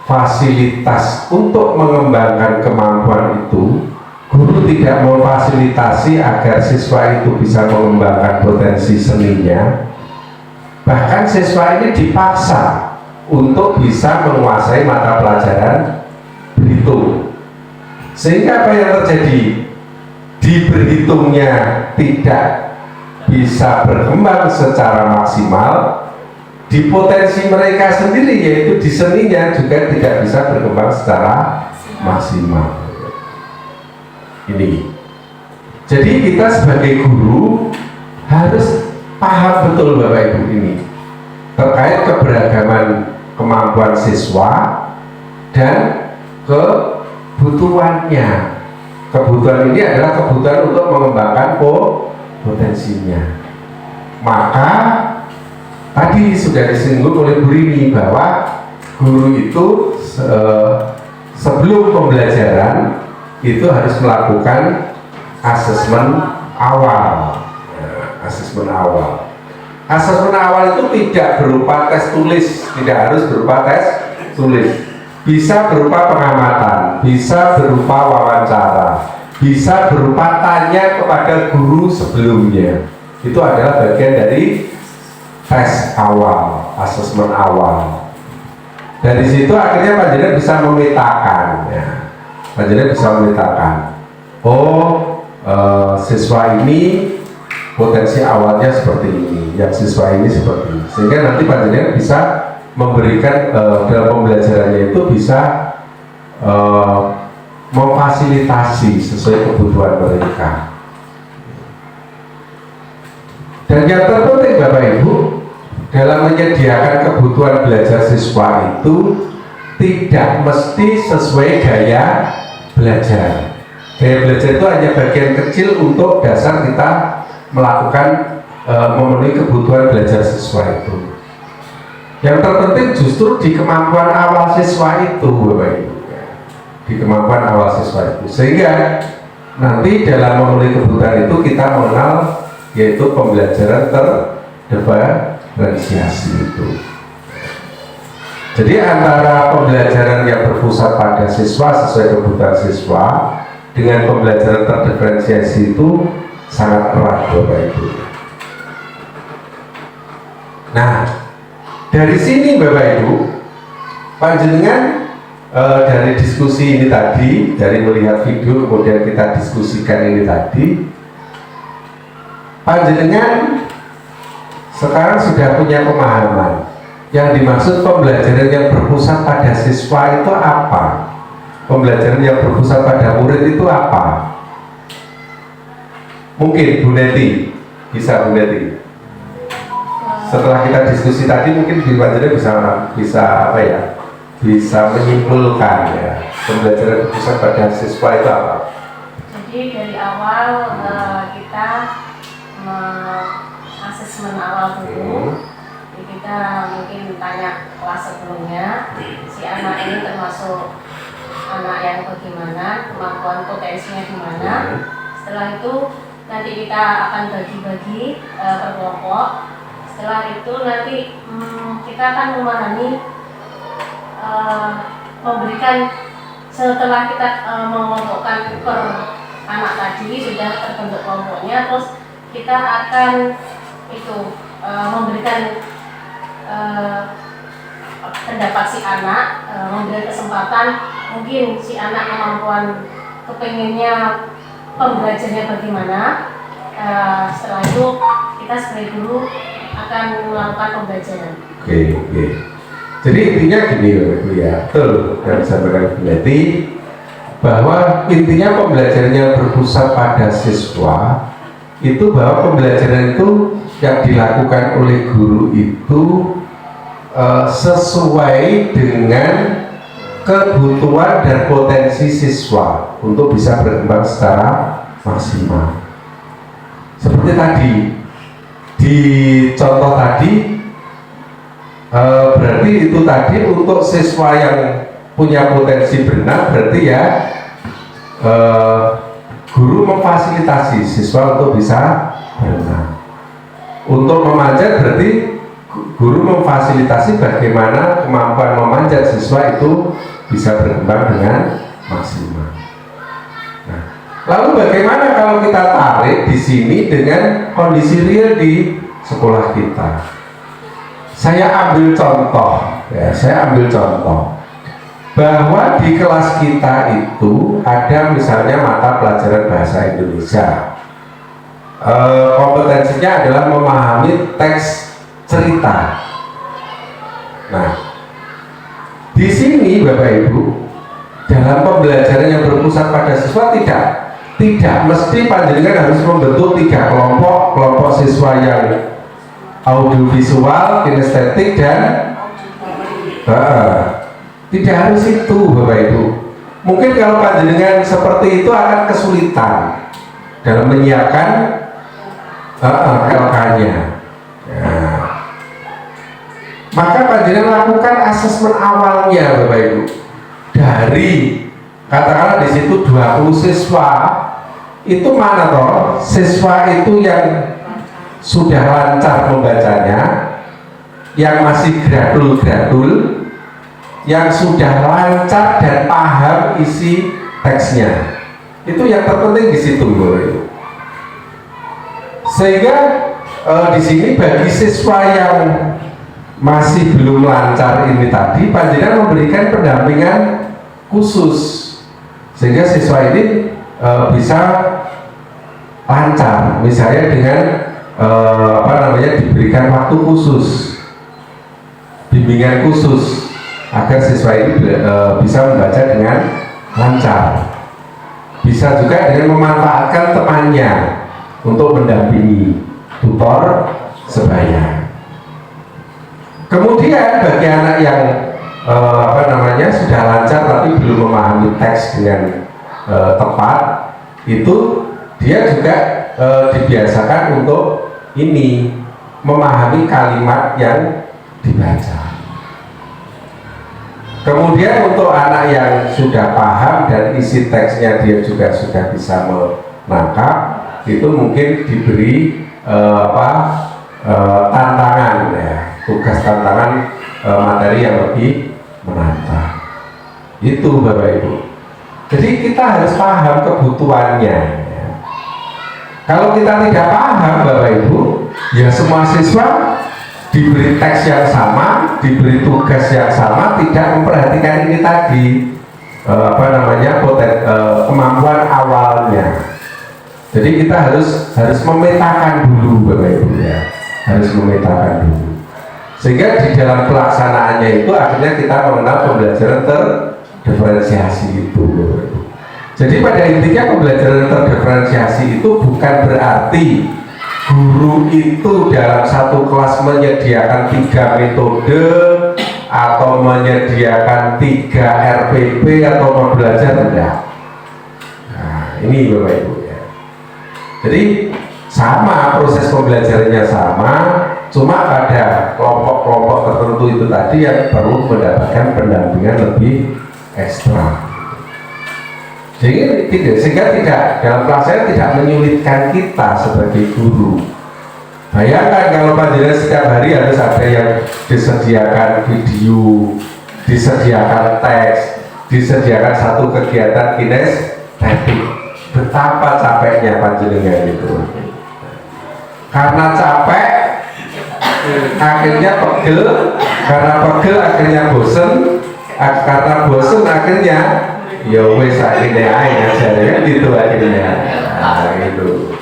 fasilitas untuk mengembangkan kemampuan itu, guru tidak memfasilitasi agar siswa itu bisa mengembangkan potensi seninya, bahkan siswa ini dipaksa untuk bisa menguasai mata pelajaran berhitung, sehingga apa yang terjadi? Di berhitungnya tidak bisa berkembang secara maksimal, di potensi mereka sendiri yaitu di seninya juga tidak bisa berkembang secara maksimal. Ini jadi kita sebagai guru harus paham betul Bapak Ibu ini terkait keberagaman kemampuan siswa dan kebutuhannya. Kebutuhan ini adalah kebutuhan untuk mengembangkan potensinya. Maka tadi sudah disinggung oleh Bu Rini bahwa guru itu sebelum pembelajaran itu harus melakukan asesmen awal. Asesmen awal itu tidak berupa tes tulis, tidak harus berupa tes tulis. Bisa berupa pengamatan, bisa berupa wawancara, bisa berupa tanya kepada guru sebelumnya. Itu adalah bagian dari tes awal, asesmen awal. Dari situ akhirnya panjenengan bisa memetakan, panjenengan bisa memetakan. Siswa ini potensi awalnya seperti ini, yang siswa ini seperti ini. Sehingga nanti panjenengan bisa memberikan dalam pembelajarannya itu bisa memfasilitasi sesuai kebutuhan mereka. Dan yang terpenting Bapak Ibu, dalam menyediakan kebutuhan belajar siswa itu tidak mesti sesuai gaya belajar. Gaya belajar itu hanya bagian kecil untuk dasar kita melakukan memenuhi kebutuhan belajar siswa itu. Yang terpenting justru di kemampuan awal siswa itu, Bapak Ibu. Di kemampuan awal siswa itu, sehingga nanti dalam memenuhi kebutuhan itu kita mengenal yaitu pembelajaran terdiferensiasi itu. Jadi antara pembelajaran yang berpusat pada siswa sesuai kebutuhan siswa dengan pembelajaran terdiferensiasi itu sangat erat, Bapak Ibu. Nah, dari sini Bapak Ibu, panjenengan dari diskusi ini tadi, dari melihat video kemudian kita diskusikan ini tadi, panjenengan sekarang sudah punya pemahaman yang dimaksud pembelajaran yang berpusat pada siswa itu apa, pembelajaran yang berpusat pada murid itu apa. Mungkin Bu Neti bisa, Bu Neti setelah kita diskusi tadi mungkin panjenengan bisa apa ya, bisa menyimpulkan ya pembelajaran berpusat pada siswa itu apa. Jadi dari awal kita asesmen awal dulu. Jadi kita mungkin tanya kelas sebelumnya, si anak ini termasuk anak yang bagaimana, kemampuan potensinya gimana. Setelah itu nanti kita akan bagi-bagi per kelompok. Setelah itu nanti kita akan memahami, memberikan, setelah kita mengelompokkan per anak tadi sudah terbentuk kelompoknya, terus kita akan itu memberikan pendapat si anak, memberikan kesempatan mungkin si anak kemampuan kepengennya pembelajarannya bagaimana. Setelah itu kita sebagai guru akan melakukan pembelajaran. Oke. Jadi intinya gini Bapak Ibu ya, betul yang disampaikan Bu Neti, bahwa intinya pembelajaran yang berpusat pada siswa itu bahwa pembelajaran itu yang dilakukan oleh guru itu sesuai dengan kebutuhan dan potensi siswa untuk bisa berkembang secara maksimal. Seperti tadi di contoh tadi, berarti itu tadi untuk siswa yang punya potensi berenang, berarti ya guru memfasilitasi siswa untuk bisa berenang. Untuk memanjat berarti guru memfasilitasi bagaimana kemampuan memanjat siswa itu bisa berkembang dengan maksimal. Nah, lalu bagaimana kalau kita tarik di sini dengan kondisi real di sekolah kita? Saya ambil contoh bahwa di kelas kita itu ada misalnya mata pelajaran bahasa Indonesia. Kompetensinya adalah memahami teks cerita. Nah, di sini Bapak Ibu, dalam pembelajaran yang berpusat pada siswa tidak mesti panjenengan harus membentuk 3 kelompok siswa yang audiovisual, kinestetik dan tidak harus itu Bapak Ibu. Mungkin kalau panjenengan seperti itu akan kesulitan dalam menyiapkan LK-nya. Maka panjenengan lakukan asesmen awalnya Bapak Ibu. Dari katakanlah di situ 20 siswa, itu mana toh siswa itu yang sudah lancar membacanya, yang masih gradul, yang sudah lancar dan paham isi teksnya. Itu yang terpenting di situ Bapak Ibu. Sehingga di sini bagi siswa yang masih belum lancar ini tadi, panjenengan memberikan pendampingan khusus sehingga siswa ini bisa lancar, misalnya dengan diberikan waktu khusus, bimbingan khusus agar siswa ini bisa membaca dengan lancar. Bisa juga dengan memanfaatkan temannya untuk mendampingi tutor sebaya. Kemudian bagi anak yang sudah lancar tapi belum memahami teks dengan tepat, itu dia juga dibiasakan untuk ini memahami kalimat yang dibaca. Kemudian untuk anak yang sudah paham dan isi teksnya dia juga sudah bisa menangkap, itu mungkin diberi tantangan ya, tugas tantangan materi yang lebih menantang. Itu Bapak Ibu. Jadi kita harus paham kebutuhannya ya. Kalau kita tidak paham Bapak Ibu, ya semua siswa diberi teks yang sama, diberi tugas yang sama, tidak memperhatikan ini tadi kemampuan awalnya. Jadi kita harus memetakan dulu Bapak Ibu ya, harus memetakan dulu. Sehingga di dalam pelaksanaannya itu akhirnya kita mengenal pembelajaran terdiferensiasi itu Bapak Ibu. Jadi pada intinya pembelajaran terdiferensiasi itu bukan berarti guru itu dalam satu kelas menyediakan 3 metode atau menyediakan 3 RPP atau membelajar rendah. Nah, ini Bapak Ibu ya. Jadi sama, proses pembelajarannya sama, cuma pada kelompok-kelompok tertentu itu tadi yang perlu mendapatkan pendampingan lebih ekstra. Sehingga tidak dalam pelaksanaan tidak menyulitkan kita sebagai guru. Bayangkan kalau panjenengan setiap hari harus ada yang disediakan video, disediakan teks, disediakan satu kegiatan kinestetik. Betapa capeknya panjenengan itu. Karena capek, akhirnya pegel, karena pegel akhirnya bosen, karena bosen akhirnya ya wes akhirnya aja kan gitu akhirnya. Nah, gitu.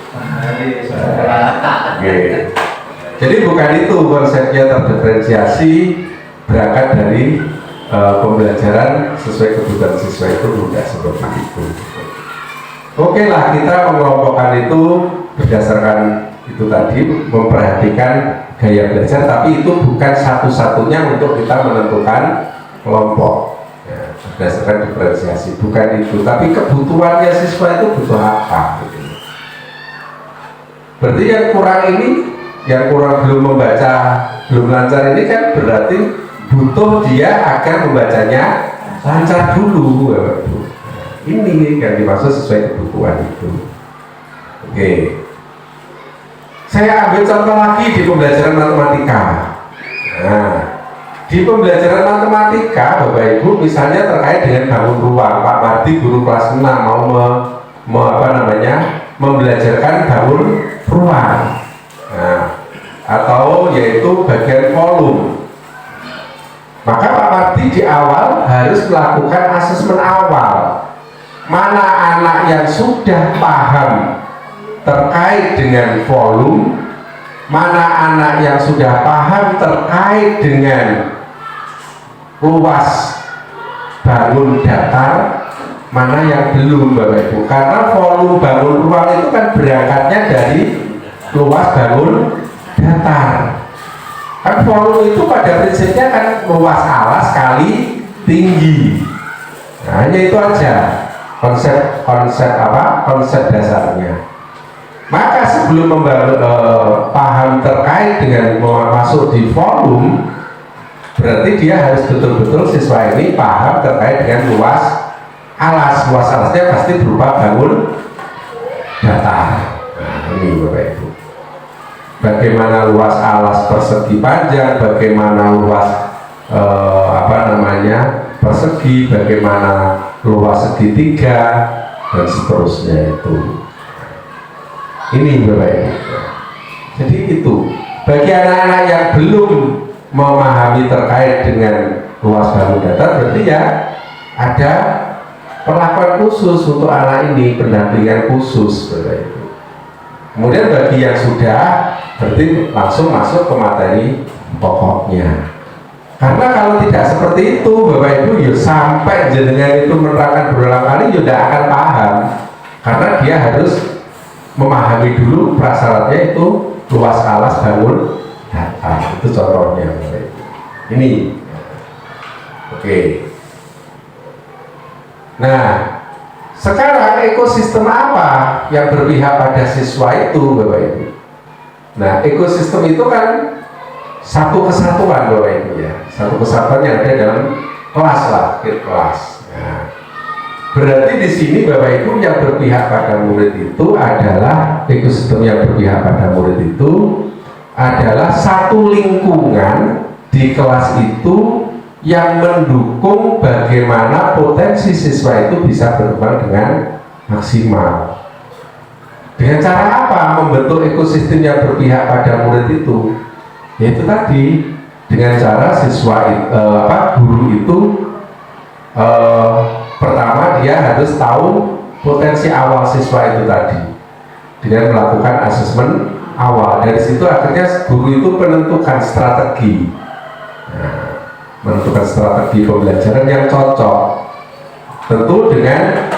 Okay. Jadi bukan itu konsepnya terdiferensiasi, berangkat dari pembelajaran sesuai kebutuhan siswa itu tidak seperti itu. Oke lah, kita mengelompokkan itu berdasarkan itu tadi, memperhatikan gaya belajar, tapi itu bukan satu-satunya untuk kita menentukan kelompok. Berdasarkan diferensiasi, bukan itu, tapi kebutuhannya siswa itu butuh apa gitu. Berarti yang kurang ini, yang kurang belum membaca, belum lancar ini kan berarti butuh dia agar membacanya lancar dulu. Ini yang dimaksud sesuai kebutuhan itu. Oke, saya ambil contoh lagi di pembelajaran matematika. Nah, di pembelajaran matematika, Bapak Ibu, misalnya terkait dengan bangun ruang, Pak Marti guru kelas 6 mau membelajarkan bangun ruang, atau yaitu bagian volume. Maka Pak Marti di awal harus melakukan asesmen awal. Mana anak yang sudah paham terkait dengan volume, mana anak yang sudah paham terkait dengan luas bangun datar, mana yang belum Bapak Ibu. Karena volume bangun ruang itu kan berangkatnya dari luas bangun datar. Kan volume itu pada prinsipnya kan luas alas kali tinggi. Nah, hanya itu aja konsep dasarnya. Maka sebelum paham terkait dengan masuk di volume, berarti dia harus betul-betul siswa ini paham terkait dengan luas alas. Luas alasnya pasti berupa bangun datar. Nah, ini Bapak Ibu. Bagaimana luas alas persegi panjang, bagaimana luas persegi, bagaimana luas segitiga, dan seterusnya itu. Ini Bapak Ibu. Jadi itu bagi anak-anak yang belum memahami terkait dengan luas bangun datar, berarti ya ada perlakuan khusus untuk anak ini, pendampingan khusus Bapak Ibu. Kemudian bagi yang sudah, berarti langsung masuk ke materi pokoknya. Karena kalau tidak seperti itu Bapak Ibu, ya sampai jenengan itu menerangkan berulang kali, ya tidak akan paham. Karena dia harus memahami dulu prasyaratnya itu luas alas bangun datar. Itu contohnya Bapak Ibu. Ini. Oke. Nah, sekarang ekosistem apa yang berpihak pada siswa itu, Bapak Ibu? Nah, ekosistem itu kan satu kesatuan, Bapak Ibu ya. Satu kesatuan yang ada dalam kelas lah, kelas. Nah, berarti di sini Bapak Ibu yang berpihak pada murid itu adalah ekosistem yang berpihak pada murid itu adalah satu lingkungan di kelas itu yang mendukung bagaimana potensi siswa itu bisa berkembang dengan maksimal. Dengan cara apa membentuk ekosistem yang berpihak pada murid itu? Yaitu tadi dengan cara guru itu pertama dia harus tahu potensi awal siswa itu tadi dengan melakukan asesmen awal. Dari situ akhirnya guru itu menentukan strategi. Nah, menentukan strategi pembelajaran yang cocok, tentu dengan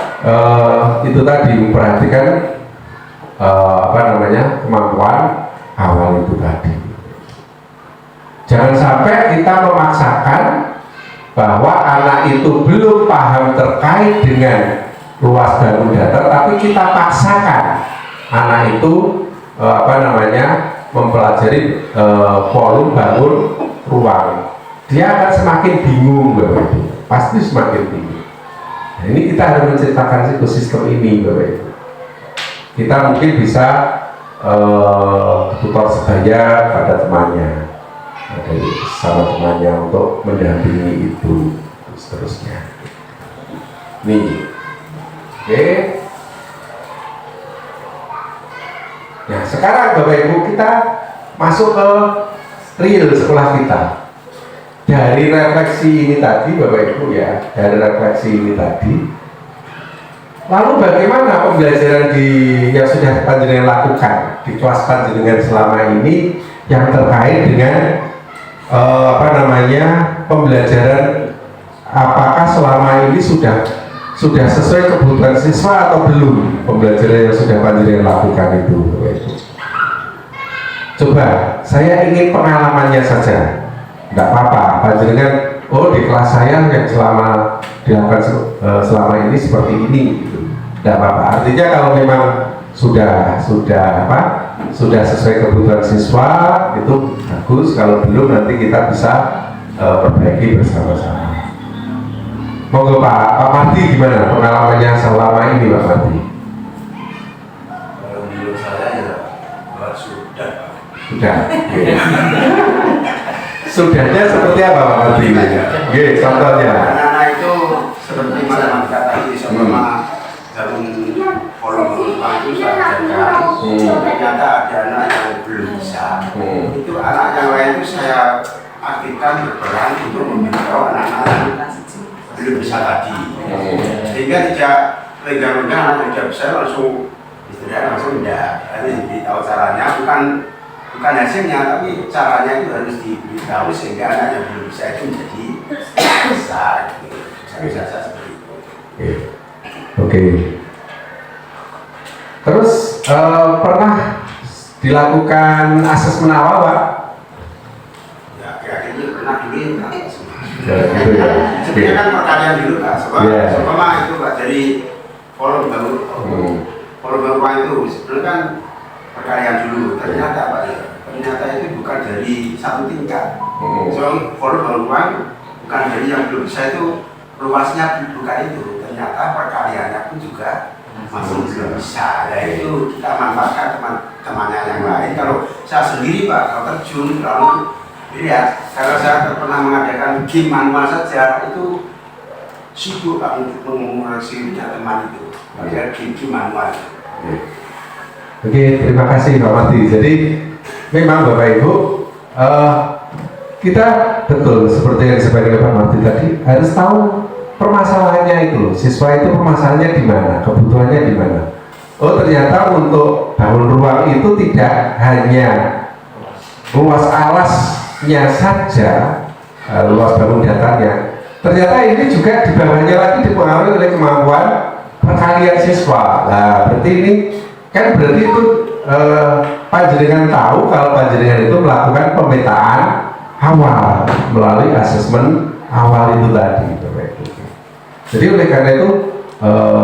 itu tadi memperhatikan kemampuan awal itu tadi. Jangan sampai kita memaksakan bahwa anak itu belum paham terkait dengan luas bangun datar, tapi kita paksakan anak itu mempelajari volume bangun ruang. Dia akan semakin bingung, Bapak Ibu. Pasti semakin bingung. Nah, ini kita harus menciptakan ekosistem ini, Bapak Ibu. Kita mungkin bisa tutor sebaya pada temannya, dari sama temannya untuk mendampingi itu, seterusnya. Nih, oke. Nah, sekarang Bapak Ibu kita masuk ke real sekolah kita. Dari refleksi ini tadi, Bapak Ibu ya, dari refleksi ini tadi, lalu bagaimana pembelajaran yang sudah panjenengan lakukan di kelas panjenengan selama ini yang terkait dengan pembelajaran, apakah selama ini sudah sesuai kebutuhan siswa atau belum pembelajaran yang sudah panjenengan lakukan itu, Bapak Ibu? Coba, saya ingin pengalamannya saja. Tidak apa-apa, panjenengan di kelas saya yang selama dilakukan selama ini seperti ini, gitu. Tidak apa-apa. Artinya kalau memang sudah sesuai kebutuhan siswa itu bagus. Kalau belum nanti kita bisa perbaiki bersama-sama. Monggo Pak Marti, gimana pengalamannya selama ini, Pak Marti? Kalau menurut saya ya sudah. Sudah. Okay. Sudahnya seperti apa Pak Marti? Contohnya. Anak-anak itu seperti matematika tadi, sama dalam volume itu saya ajarkan. Ternyata ada anak yang belum bisa. Itu anak yang lain itu saya aktifkan berperan untuk memberitahu anak-anak yang belum bisa tadi. Sehingga tidak pegang-pegang anak yang sudah bisa langsung istilahnya langsung tidak. Jadi diberitahu caranya, bukan hasilnya, tapi caranya itu harus diberitahu sehingga anak yang belum bisa itu menjadi bisa. Bisa seperti itu. Oke. Terus pernah dilakukan asesmen awal, Pak? Ya, kira-kira pernah dulu kan? Ya, gitu ya. Sebenarnya kan pertanyaan dulu Pak. Sebab itu Pak, dari forum baru ruang itu sebenarnya kan perkalian dulu. Ternyata Pak ya, ternyata itu bukan dari satu tingkat. So, forum baru ruang bukan dari yang belum bisa itu luasnya bukan itu. Ternyata perkaliannya pun juga masih belum bisa. Nah itu kita manfaatkan teman-temannya yang lain. Kalau saya sendiri Pak, kalau terjun lalu lihat, karena saya pernah mengadakan game manual saja itu sibuk Pak untuk mengurusi teman itu. Ada game manual. Oke, terima kasih Pak Marti. Jadi memang Bapak Ibu, kita betul seperti yang disampaikan Pak Marti tadi harus tahu permasalahannya itu loh. Siswa itu permasalahannya di mana, kebutuhannya di mana. Oh ternyata untuk bangun ruang itu tidak hanya luas alasnya saja, luas bangun datarnya. Ternyata ini juga di bawahnya lagi dipengaruhi oleh kemampuan perkalian siswa. Nah berarti ini kan berarti itu panjenengan tahu kalau panjenengan itu melakukan pemetaan awal melalui asesmen awal itu tadi, Bapak Ibu. Jadi oleh karena itu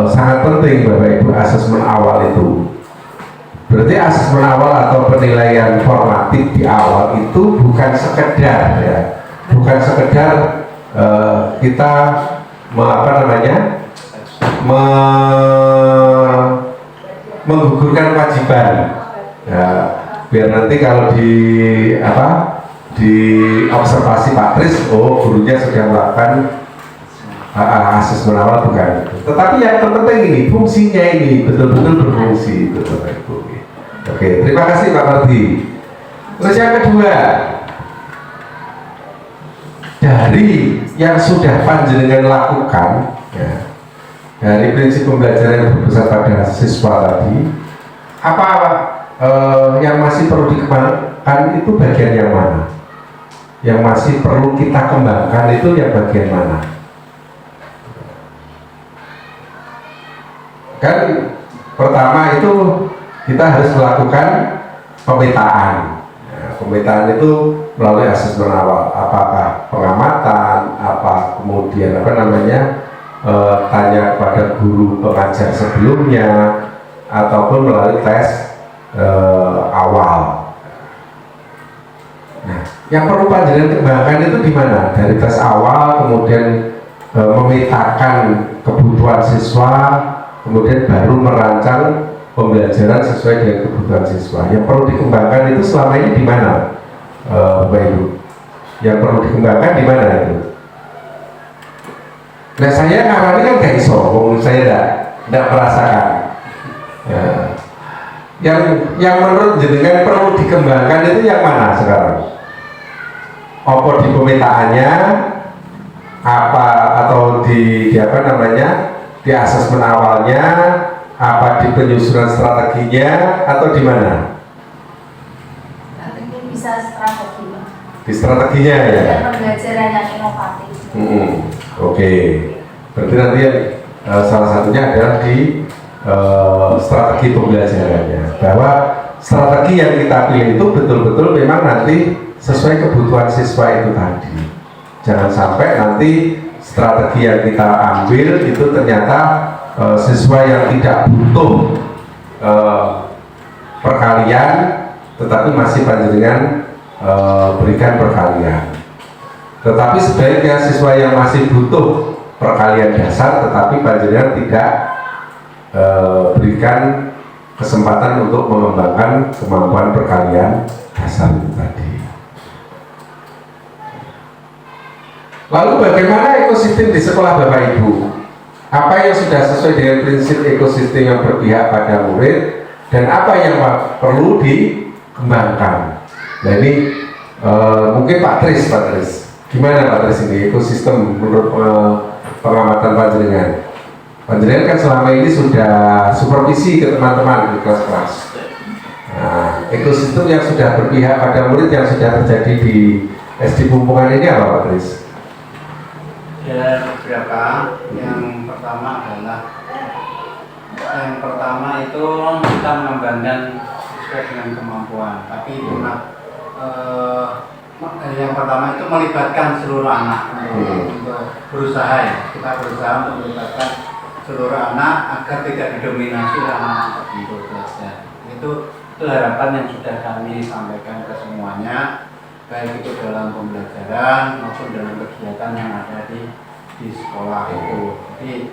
sangat penting Bapak Ibu asesmen awal itu. Berarti asesmen awal atau penilaian formatif di awal itu bukan sekedar ya, bukan sekedar kita menggugurkan kewajiban. Ya, biar nanti kalau di observasi Pak Tris, oh gurunya sudah melakukan asesmen awal, bukan. Tetapi yang terpenting ini fungsinya ini betul-betul berfungsi, betul Bapak Ibu. Oke, terima kasih Pak Mardi. Terus yang kedua, dari yang sudah panjenengan lakukan, ya, dari prinsip pembelajaran yang berpusat pada siswa tadi, apa yang masih perlu dikembangkan itu bagian yang mana? Yang masih perlu kita kembangkan itu yang bagian mana? Kan pertama itu kita harus melakukan pemetaan. Ya, pemetaan itu melalui asesmen awal, apakah pengamatan, apa kemudian tanya kepada guru pengajar sebelumnya, ataupun melalui tes awal. Nah, yang perlu panjenengan kembangkan itu di mana? Dari tes awal, kemudian memetakan kebutuhan siswa, kemudian baru merancang pembelajaran sesuai dengan kebutuhan siswa. Yang perlu dikembangkan itu selama ini di mana, Bapak Ibu? Yang perlu dikembangkan di mana itu? Nah, saya ngarani kan gak iso, saya tidak merasakan. Ya. Yang menurut jenengan perlu dikembangkan itu yang mana sekarang? Apa di pemetaannya, apa atau di di asesmen awalnya, apa di penyusunan strateginya, atau di mana? Ini bisa strategi, Pak. Di strateginya ya. Dan pembelajaran yang inovatif. Oke. Berarti nanti salah satunya adalah di strategi pembelajarannya. Bahwa strategi yang kita pilih itu betul-betul memang nanti sesuai kebutuhan siswa itu tadi. Jangan sampai nanti strategi yang kita ambil itu ternyata siswa yang tidak butuh perkalian, tetapi masih panjenengan berikan perkalian. Tetapi sebaliknya siswa yang masih butuh perkalian dasar, tetapi panjenengan tidak berikan kesempatan untuk mengembangkan kemampuan perkalian dasar itu tadi. Lalu bagaimana ekosistem di sekolah Bapak Ibu? Apa yang sudah sesuai dengan prinsip ekosistem yang berpihak pada murid, dan apa yang perlu dikembangkan? Nah ini mungkin Pak Tris, gimana Pak Tris ini ekosistem menurut pengamatan panjenengan? Panjenengan kan selama ini sudah supervisi ke teman-teman di kelas-kelas. Nah, ekosistem yang sudah berpihak pada murid yang sudah terjadi di SD Pumpungan ini apa Pak Tris? Ya, beberapa. Yang pertama itu kita mengembangkan sesuai dengan kemampuan. Tapi yang pertama itu melibatkan seluruh anak untuk berusaha ya. Kita berusaha untuk melibatkan seluruh anak agar tidak didominasi anak tertentu belajar. Itu harapan yang sudah kami sampaikan ke semuanya, baik itu dalam pembelajaran maupun dalam kegiatan yang ada di sekolah itu. Jadi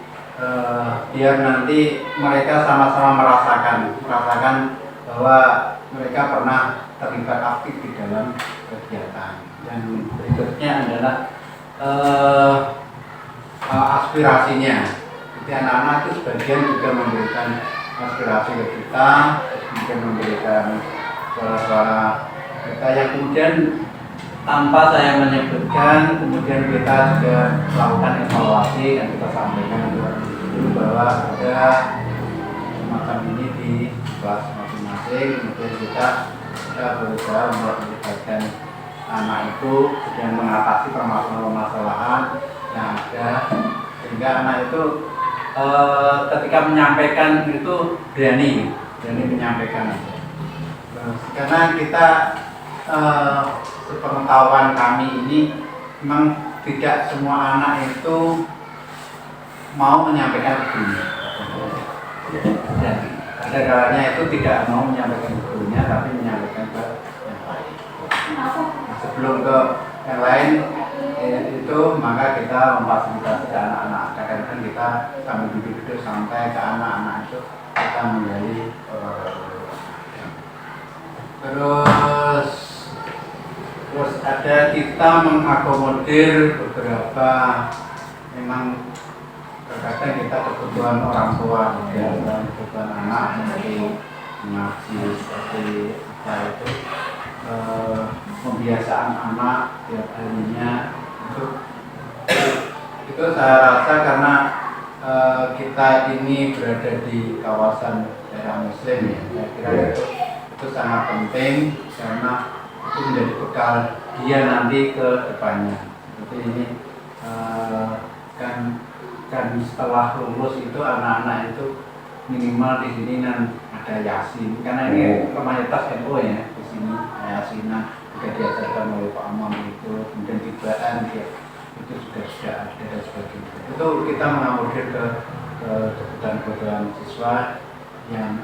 biar nanti mereka sama-sama merasakan bahwa mereka pernah terlibat aktif di dalam kegiatan. Dan berikutnya adalah aspirasinya. Jadi anak-anak itu sebagian juga memberikan aspirasi ke kita, mungkin memberikan suara-suara kita yang kemudian tanpa saya menyebutkan, kemudian kita juga melakukan evaluasi dan kita sampaikan dulu bahwa ada semacam ini di kelas masing-masing. Kemudian kita berusaha untuk melibatkan anak itu dan mengatasi permasalahan yang ada, sehingga anak itu ketika menyampaikan itu berani menyampaikan. Karena kita sepengetahuan kami ini memang tidak semua anak itu mau menyampaikan ibunya. Dan ada kalanya itu tidak mau menyampaikan ibunya, tapi menyampaikan ke yang lain. Sebelum ke yang lain itu maka kita memfasilitasi ke anak-anak. Kadang-kadang kita sambil duduk-duduk sampai ke anak-anak itu kita menggali. Terus ada kita mengakomodir beberapa memang terkadang kita kebutuhan orang tua dan kebutuhan anak seperti ngaji seperti apa itu pembiasaan anak tiap harinya itu saya rasa karena kita ini berada di kawasan daerah Muslim ya, saya kira itu sangat penting karena itu menjadi bekal dia nanti ke depannya. Seperti ini kan setelah lulus itu anak-anak itu minimal di sini ada yasin karena ini mayoritas NU ya di sini yasinan juga diajarkan oleh Pak Amam itu kemudian tibaan itu sudah ada dan sebagainya. Itu kita mengakomodir ke kebutuhan siswa yang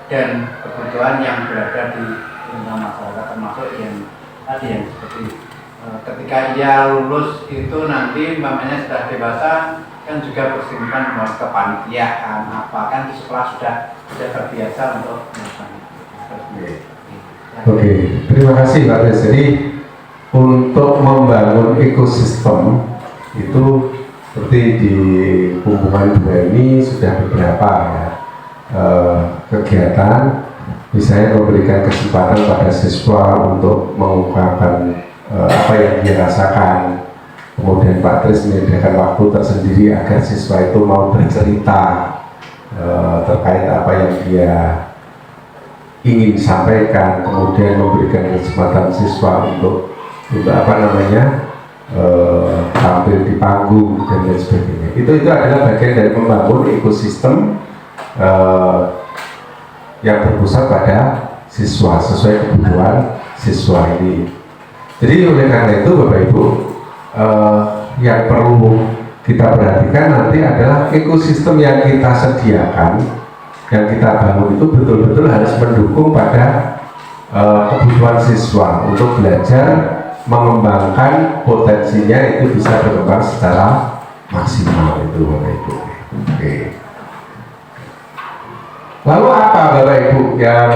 dan kebutuhan yang berada di lingkungan masyarakat termasuk yang tadi yang seperti ketika ia lulus itu nanti umpamanya sudah dewasa kan juga persiapan mau kepanitiaan apa kan di sekolah sudah terbiasa untuk melakukan itu. Oke, terima kasih Pak Tris. Jadi untuk membangun ekosistem itu seperti di Kumpulan 2 ini sudah beberapa ya, kegiatan, misalnya memberikan kesempatan pada siswa untuk mengungkapkan apa yang dia rasakan. Kemudian Pak Tris menyediakan waktu tersendiri agar siswa itu mau bercerita terkait apa yang dia ingin sampaikan, kemudian memberikan kesempatan siswa untuk apa namanya tampil di panggung dan lain sebagainya. Itu adalah bagian dari membangun ekosistem yang berpusat pada siswa sesuai kebutuhan siswa ini. Jadi oleh karena itu Bapak Ibu yang perlu kita perhatikan nanti adalah ekosistem yang kita sediakan, yang kita bangun itu betul-betul harus mendukung pada kebutuhan siswa untuk belajar mengembangkan potensinya itu bisa berkembang secara maksimal itu Bapak Ibu. Oke. Lalu apa Bapak Ibu yang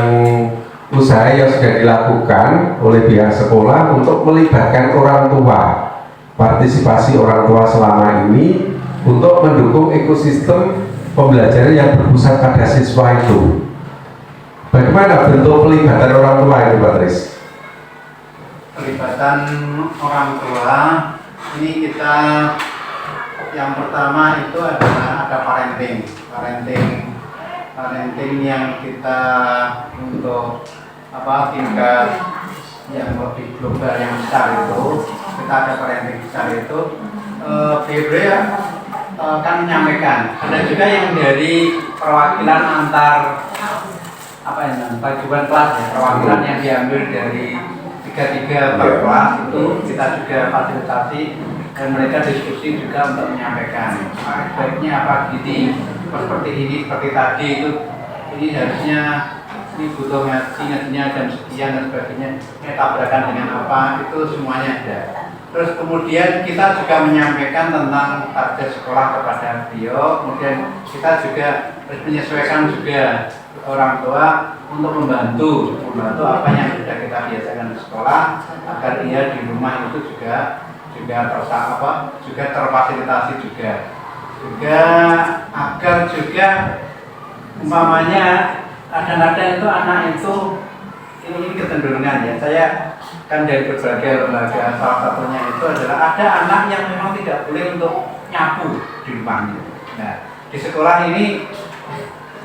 usaha yang sudah dilakukan oleh pihak sekolah untuk melibatkan orang tua, partisipasi orang tua selama ini untuk mendukung ekosistem pembelajaran yang berpusat pada siswa itu? Bagaimana bentuk pelibatan orang tua itu Pak Tris? Pelibatan orang tua ini kita yang pertama itu adalah ada parenting yang kita untuk tingkat yang lebih global yang besar itu kita ada parenting besar itu Febri kan menyampaikan ada juga yang dari perwakilan antar paduan kelas ya, perwakilan yang diambil dari tiga per kelas itu kita juga fasilitasi dan mereka diskusi juga untuk menyampaikan baiknya apa gini seperti ini seperti tadi itu ini harusnya ini butuh ngajinya jam sekian dan sebagainya ini tabrakan dengan apa itu semuanya ada. Terus kemudian kita juga menyampaikan tentang target sekolah kepada beliau, kemudian kita juga harus menyesuaikan juga orang tua untuk membantu apa yang sudah kita biasakan di sekolah agar ia di rumah itu juga terfasilitasi juga agar juga umpamanya kadang-kadang itu anak itu ini kecenderungan ya, saya kan dari berbagai lembaga, salah satunya itu adalah ada anak yang memang tidak boleh untuk nyapu di rumahnya. Nah di sekolah ini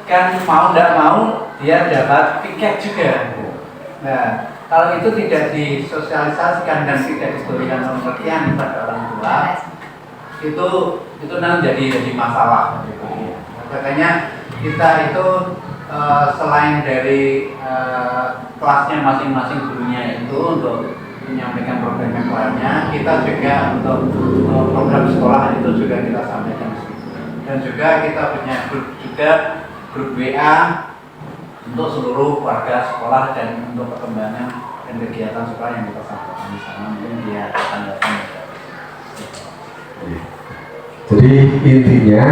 kan mau tidak mau dia dapat piket juga. Nah kalau itu tidak disosialisasikan dan tidak diberikan pengertian kepada orang tua, itu nanti jadi masalah. Makanya kita itu selain dari kelasnya masing-masing gurunya itu untuk menyampaikan program yang lainnya, kita juga untuk program sekolah itu juga kita sampaikan. Dan juga kita punya grup WA untuk seluruh warga sekolah dan untuk perkembangan dan kegiatan sekolah yang kita sampaikan di sana, mungkin dia akan datang. Jadi intinya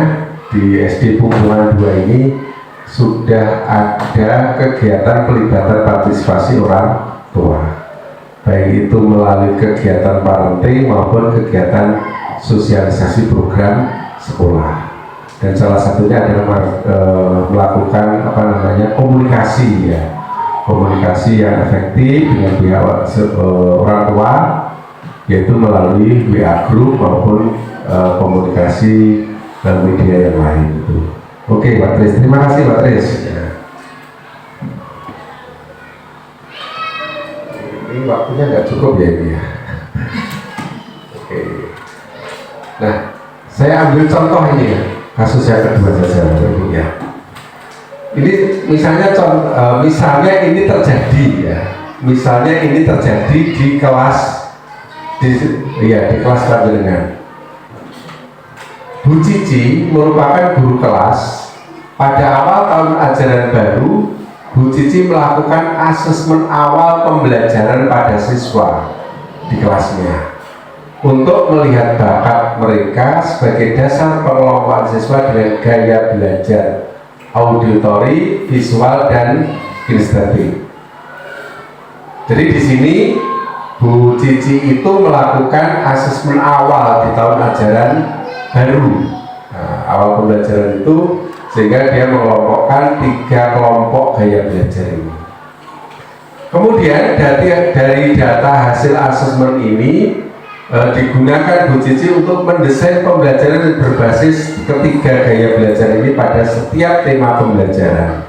di SD Punggungan 2 ini sudah ada kegiatan pelibatan partisipasi orang tua, baik itu melalui kegiatan parenting maupun kegiatan sosialisasi program sekolah. Dan salah satunya adalah melakukan komunikasi ya, komunikasi yang efektif dengan pihak orang tua, yaitu melalui WA group maupun komunikasi dan media yang lain itu. Oke, Pak Tris, terima kasih Pak Tris. Ya. Ini waktunya nggak cukup ya ini ya. Oke. Nah, saya ambil contoh ini ya, kasus yang kedua saja, Ibu ya. Ini misalnya ini terjadi ya, misalnya ini terjadi di kelas di kelas panjenengan. Bu Cici merupakan guru kelas. Pada awal tahun ajaran baru, Bu Cici melakukan asesmen awal pembelajaran pada siswa di kelasnya untuk melihat bakat mereka sebagai dasar pengelompokan siswa dengan gaya belajar auditori, visual, dan kinestetik. Jadi di sini Bu Cici itu melakukan asesmen awal di tahun ajaran baru. Nah, awal pembelajaran itu sehingga dia mengelompokkan 3 kelompok gaya belajar ini. Kemudian dari data hasil asesmen ini digunakan Bu Cici untuk mendesain pembelajaran berbasis ketiga gaya belajar ini pada setiap tema pembelajaran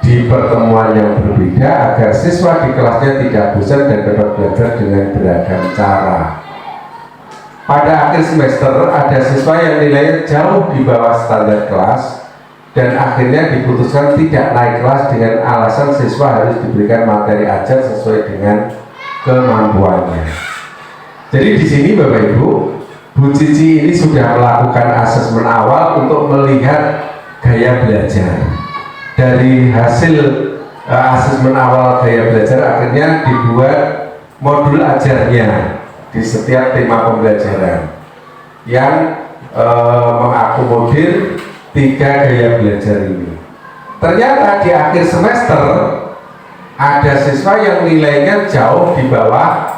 di pertemuan yang berbeda agar siswa di kelasnya tidak bosan dan dapat belajar dengan beragam cara. Pada akhir semester ada siswa yang nilainya jauh di bawah standar kelas dan akhirnya diputuskan tidak naik kelas dengan alasan siswa harus diberikan materi ajar sesuai dengan kemampuannya. Jadi di sini Bapak Ibu, Bu Cici ini sudah melakukan asesmen awal untuk melihat gaya belajar. Dari hasil asesmen awal gaya belajar akhirnya dibuat modul ajarnya di setiap tema pembelajaran yang mengakomodir 3 gaya belajar ini. Ternyata di akhir semester ada siswa yang nilainya jauh di bawah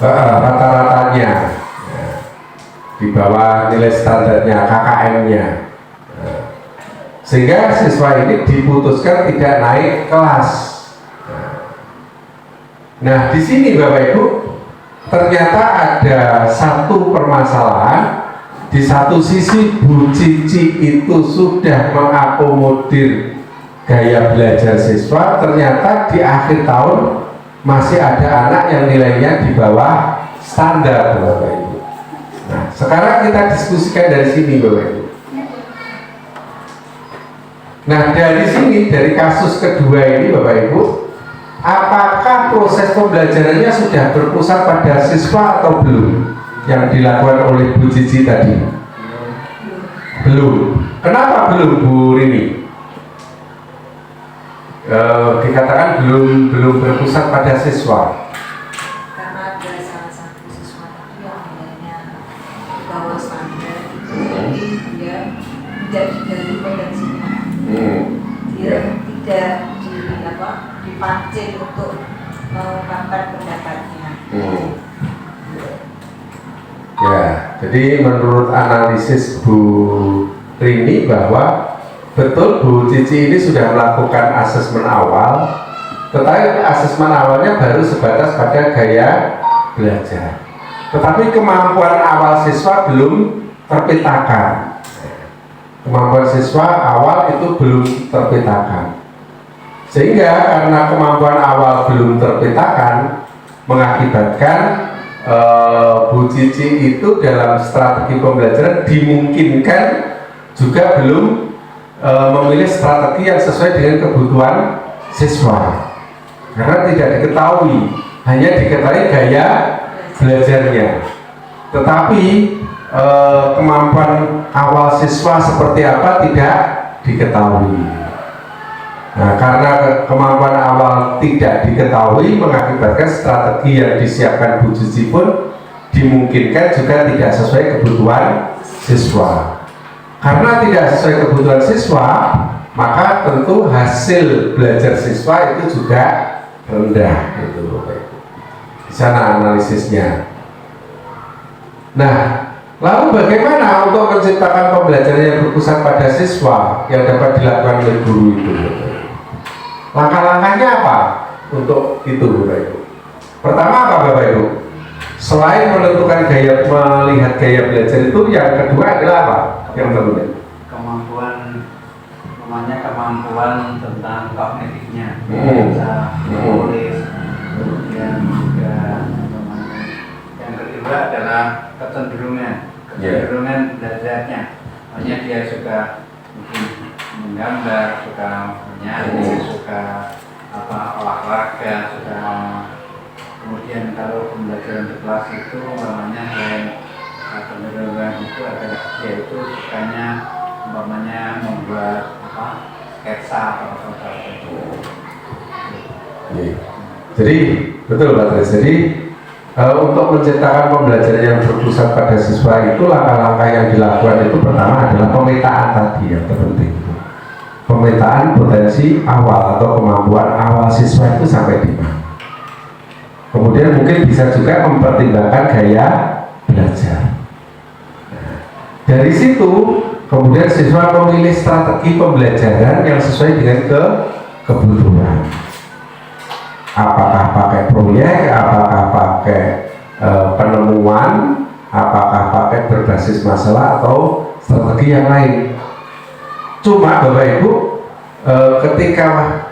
rata-ratanya, di bawah nilai standarnya KKM-nya, sehingga siswa ini diputuskan tidak naik kelas. Nah, di sini Bapak Ibu, ternyata ada satu permasalahan. Di satu sisi Bu Cici itu sudah mengakomodir gaya belajar siswa, ternyata di akhir tahun masih ada anak yang nilainya di bawah standar, Bapak Ibu. Nah, sekarang kita diskusikan dari sini, Bapak Ibu. Nah, dari sini, dari kasus kedua ini, Bapak Ibu, apakah proses pembelajarannya sudah berpusat pada siswa atau belum? Yang dilakukan oleh Bu Cici tadi? Belum. Kenapa belum, Bu Rini? Dikatakan belum berpusat pada siswa. Karena ada salah satu siswa itu yang nilainya di bawah standar, jadi dia tidak digali potensinya. Dia tidak dipancing untuk mengungkapkan pendapatnya. Ya, jadi menurut analisis Bu Rini bahwa betul Bu Cici ini sudah melakukan asesmen awal, tetapi asesmen awalnya baru sebatas pada gaya belajar. Tetapi kemampuan awal siswa belum terpetakan. Kemampuan siswa awal itu belum terpetakan. Sehingga karena kemampuan awal belum terpetakan, mengakibatkan Bu Cici itu dalam strategi pembelajaran dimungkinkan juga belum memilih strategi yang sesuai dengan kebutuhan siswa, karena tidak diketahui, hanya diketahui gaya belajarnya, tetapi kemampuan awal siswa seperti apa tidak diketahui. Nah, karena kemampuan awal tidak diketahui mengakibatkan strategi yang disiapkan Bu Cici pun dimungkinkan juga tidak sesuai kebutuhan siswa. Karena tidak sesuai kebutuhan siswa, maka tentu hasil belajar siswa itu juga rendah, gitu Bapak Ibu. Di sana analisisnya. Nah, lalu bagaimana untuk menciptakan pembelajaran yang berpusat pada siswa yang dapat dilakukan oleh guru itu? Langkah-langkahnya apa untuk itu Bapak Ibu? Pertama apa Bapak Ibu? Selain menentukan gaya, melihat gaya belajar itu, yang kedua adalah apa? Yang terpenting kemampuan tentang kognitifnya, bisa menulis, kemudian juga yang kedua adalah kecenderungan belajarnya. Makanya dia suka mungkin menggambar, suka menyanyi, suka olahraga, suka. Kemudian kalau pembelajaran di kelas itu namanya kecenderungan itu adalah dia itu sukanya membuat sketsa atau seperti itu. Jadi betul Pak Tris. Jadi untuk menciptakan pembelajaran yang berpusat pada siswa itu, langkah-langkah yang dilakukan itu pertama adalah pemetaan tadi yang terpenting. Pemetaan potensi awal atau kemampuan awal siswa itu sampai di mana. Kemudian mungkin bisa juga mempertimbangkan gaya belajar. Dari situ kemudian siswa memilih strategi pembelajaran yang sesuai dengan kebutuhan. Apakah pakai proyek, apakah pakai penemuan, apakah pakai berbasis masalah atau strategi yang lain. Cuma Bapak Ibu, ketika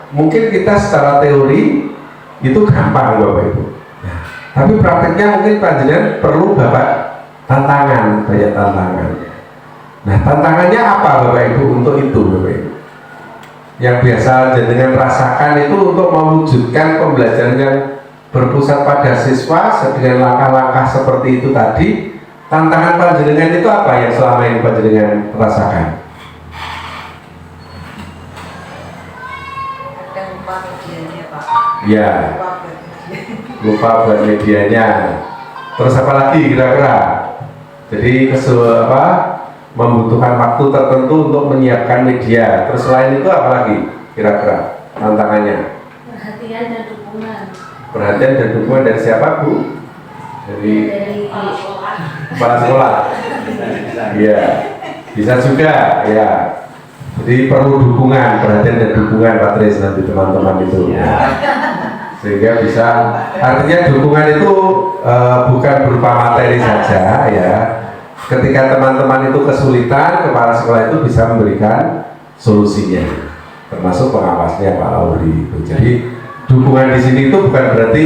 mungkin kita secara teori itu gampang Bapak Ibu, tapi prakteknya mungkin panjenengan perlu Bapak tantangan, banyak tantangan. Nah, tantangannya apa Bapak Ibu untuk itu Bapak Ibu? Yang biasa jenengan rasakan itu untuk mewujudkan pembelajaran yang berpusat pada siswa dengan langkah-langkah seperti itu tadi, tantangan panjenengan itu apa yang selama ini panjenengan rasakan? Kadang lupa medianya Pak. Ya, lupa buat medianya. Terus apa lagi kira-kira? Jadi membutuhkan waktu tertentu untuk menyiapkan media. Terus selain itu apa lagi kira-kira tantangannya? Perhatian dan dukungan. Perhatian dan dukungan dari siapa Bu? Dari kepala sekolah. Iya, bisa juga ya. Jadi perlu dukungan, perhatian dan dukungan Pak Tris nanti teman-teman itu. Sehingga bisa, artinya dukungan itu bukan berupa materi saja ya. Ketika teman-teman itu kesulitan, kepala sekolah itu bisa memberikan solusinya, termasuk pengawasnya Pak Lauri. Jadi dukungan di sini itu bukan berarti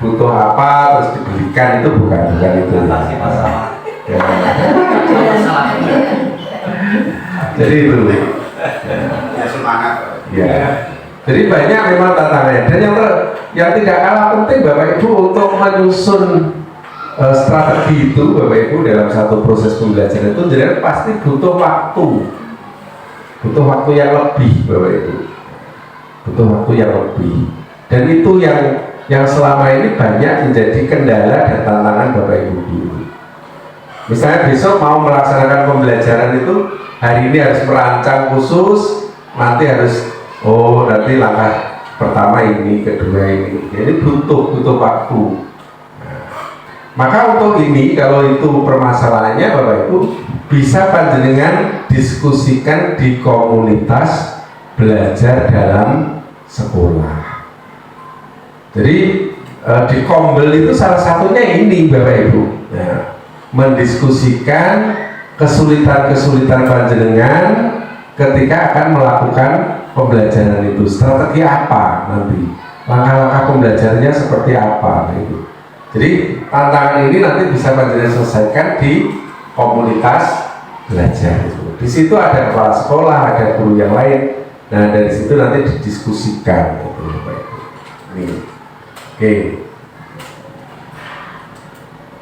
butuh apa terus diberikan, itu bukan itu. Ya. Jadi itu. Ya semangat. Ya. Jadi banyak memang tantangannya, dan yang tidak kalah penting Bapak Ibu untuk menyusun strategi itu Bapak Ibu dalam satu proses pembelajaran itu jadi pasti butuh waktu yang lebih Bapak Ibu, butuh waktu yang lebih, dan itu yang selama ini banyak menjadi kendala dan tantangan Bapak Ibu dulu. Misalnya besok mau melaksanakan pembelajaran itu, hari ini harus merancang khusus, nanti nanti langkah pertama ini, kedua ini, jadi butuh waktu. Maka untuk ini, kalau itu permasalahannya Bapak Ibu, bisa panjenengan diskusikan di komunitas belajar dalam sekolah. Jadi di Kombel itu salah satunya ini Bapak Ibu, ya, mendiskusikan kesulitan-kesulitan panjenengan ketika akan melakukan pembelajaran itu. Strategi apa nanti, langkah-langkah pembelajarannya seperti apa itu. Jadi tantangan ini nanti bisa panjenengan selesaikan di komunitas belajar. Di situ ada kepala sekolah, ada guru yang lain. Nah dari situ nanti didiskusikan. Gitu, Bapak Ibu. Ini. Oke.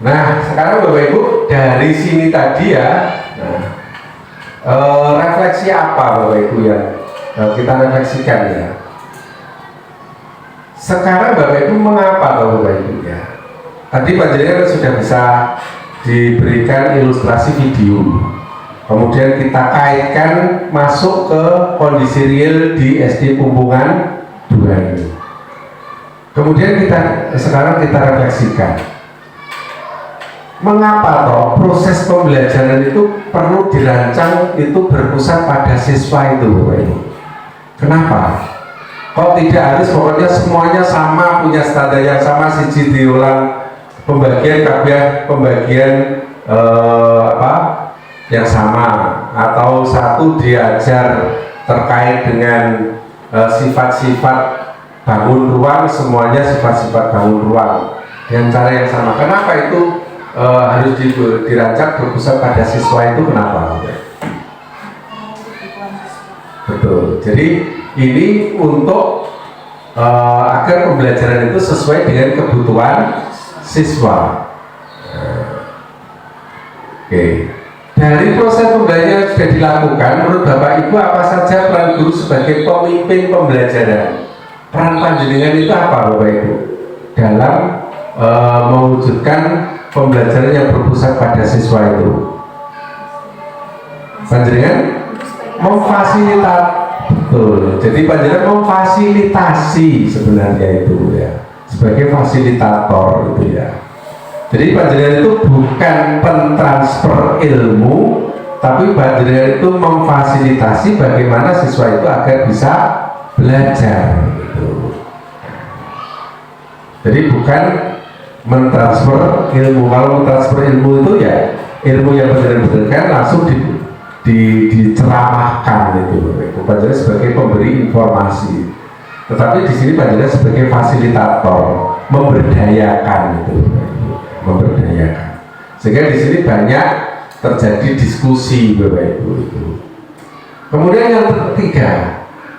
Nah sekarang Bapak Ibu dari sini tadi ya. Nah, refleksi apa Bapak Ibu yang kita refleksikan ya? Sekarang Bapak Ibu mengapa Bapak Ibu ya? Tadi panjenengan sudah bisa diberikan ilustrasi video. Kemudian kita kaitkan masuk ke kondisi real di SD Pumbungan 2 ini. Kemudian sekarang kita refleksikan. Mengapa toh proses pembelajaran itu perlu dirancang itu berpusat pada siswa itu Bapak Ibu? Kenapa? Kok tidak harus pokoknya semuanya sama, punya standar yang sama, siji diulang pembagian yang sama, atau satu diajar terkait dengan sifat-sifat bangun ruang, semuanya sifat-sifat bangun ruang dengan cara yang sama. Kenapa itu harus dirancang berpusat pada siswa itu? Kenapa? Betul. Jadi ini untuk agar pembelajaran itu sesuai dengan kebutuhan siswa. Oke. Dari proses pembelajaran yang sudah dilakukan, menurut Bapak Ibu apa saja peran guru sebagai pemimpin pembelajaran? Peran panjenengan itu apa Bapak Ibu dalam mewujudkan pembelajaran yang berpusat pada siswa itu? Panjenengan memfasilitasi. Betul. Jadi panjenengan memfasilitasi sebenarnya itu ya, sebagai fasilitator itu ya. Jadi panjenengan itu bukan pentransfer ilmu, tapi panjenengan itu memfasilitasi bagaimana siswa itu agar bisa belajar gitu. Jadi bukan mentransfer ilmu. Kalau mentransfer ilmu itu ya ilmu yang panjenengan berikan langsung diceramahkan itu, panjenengan sebagai pemberi informasi. Tetapi di sini panjenengan sebagai fasilitator, memberdayakan itu, memberdayakan. Sehingga di sini banyak terjadi diskusi Bapak Ibu itu. Kemudian yang ketiga,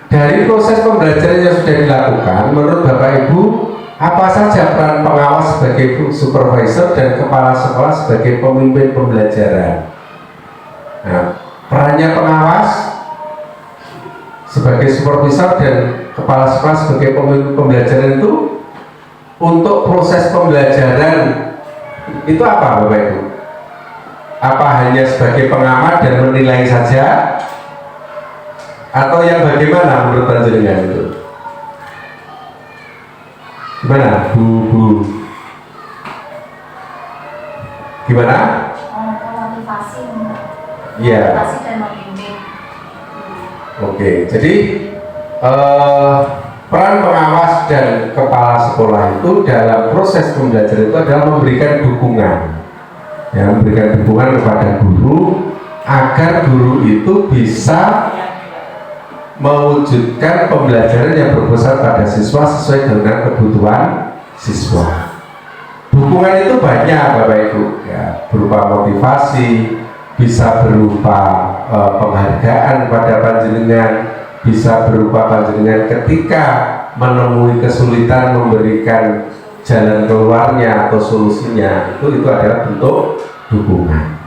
dari proses pembelajaran yang sudah dilakukan, menurut Bapak Ibu apa saja peran pengawas sebagai supervisor dan kepala sekolah sebagai pemimpin pembelajaran? Nah, perannya pengawas sebagai supervisor dan kepala sekolah sebagai pemimpin pembelajaran itu untuk proses pembelajaran itu apa Bapak Ibu? Apa hanya sebagai pengamat dan menilai saja? Atau yang bagaimana menurut panjenengan itu? Gimana Bu? Gimana? Motivasi. Iya. Motivasi dan membimbing. Oke, jadi peran pengawas dan kepala sekolah itu dalam proses pembelajaran itu adalah memberikan dukungan, ya, memberikan dukungan kepada guru agar guru itu bisa mewujudkan pembelajaran yang berpusat pada siswa sesuai dengan kebutuhan siswa. Dukungan itu banyak Bapak Ibu, ya, berupa motivasi, bisa berupa penghargaan pada panjenengan, bisa berupa panjenengan ketika menemui kesulitan memberikan jalan keluarnya atau solusinya, itu adalah bentuk dukungan.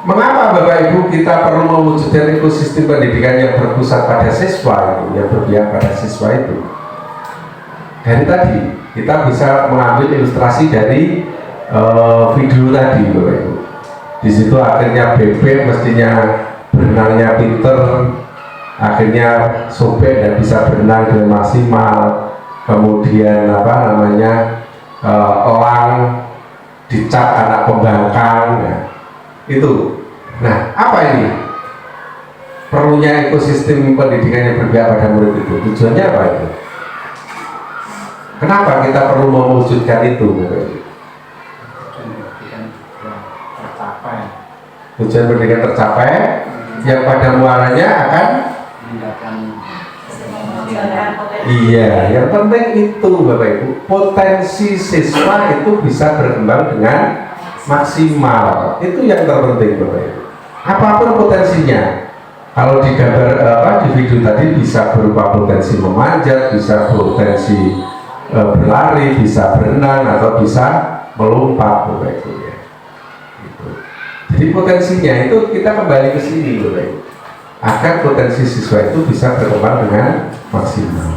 Mengapa Bapak Ibu kita perlu mewujudkan ekosistem pendidikan yang berpusat pada siswa itu, yang berpihak pada siswa itu? Dari tadi kita bisa mengambil ilustrasi dari video tadi Bapak Ibu. Di situ akhirnya bebek mestinya berenangnya pinter, akhirnya sobek dan bisa berenang dengan maksimal. Kemudian elang dicap anak pembangkang, ya. Itu. Nah, apa ini? Perlunya ekosistem pendidikan yang berpihak pada murid itu. Tujuannya apa itu? Kenapa kita perlu mewujudkan itu? Tujuan pendidikan tercapai, yang pada muaranya akan iya, yang penting itu Bapak Ibu, potensi siswa itu bisa berkembang dengan maksimal, itu yang terpenting Bapak Ibu. Apapun potensinya, kalau di gambar di video tadi bisa berupa potensi memanjat, bisa potensi berlari, bisa berenang, atau bisa melompat Bapak Ibu ya. Gitu. Jadi potensinya itu kita kembali ke sini Bapak Ibu, agar potensi siswa itu bisa berkembang dengan maksimal.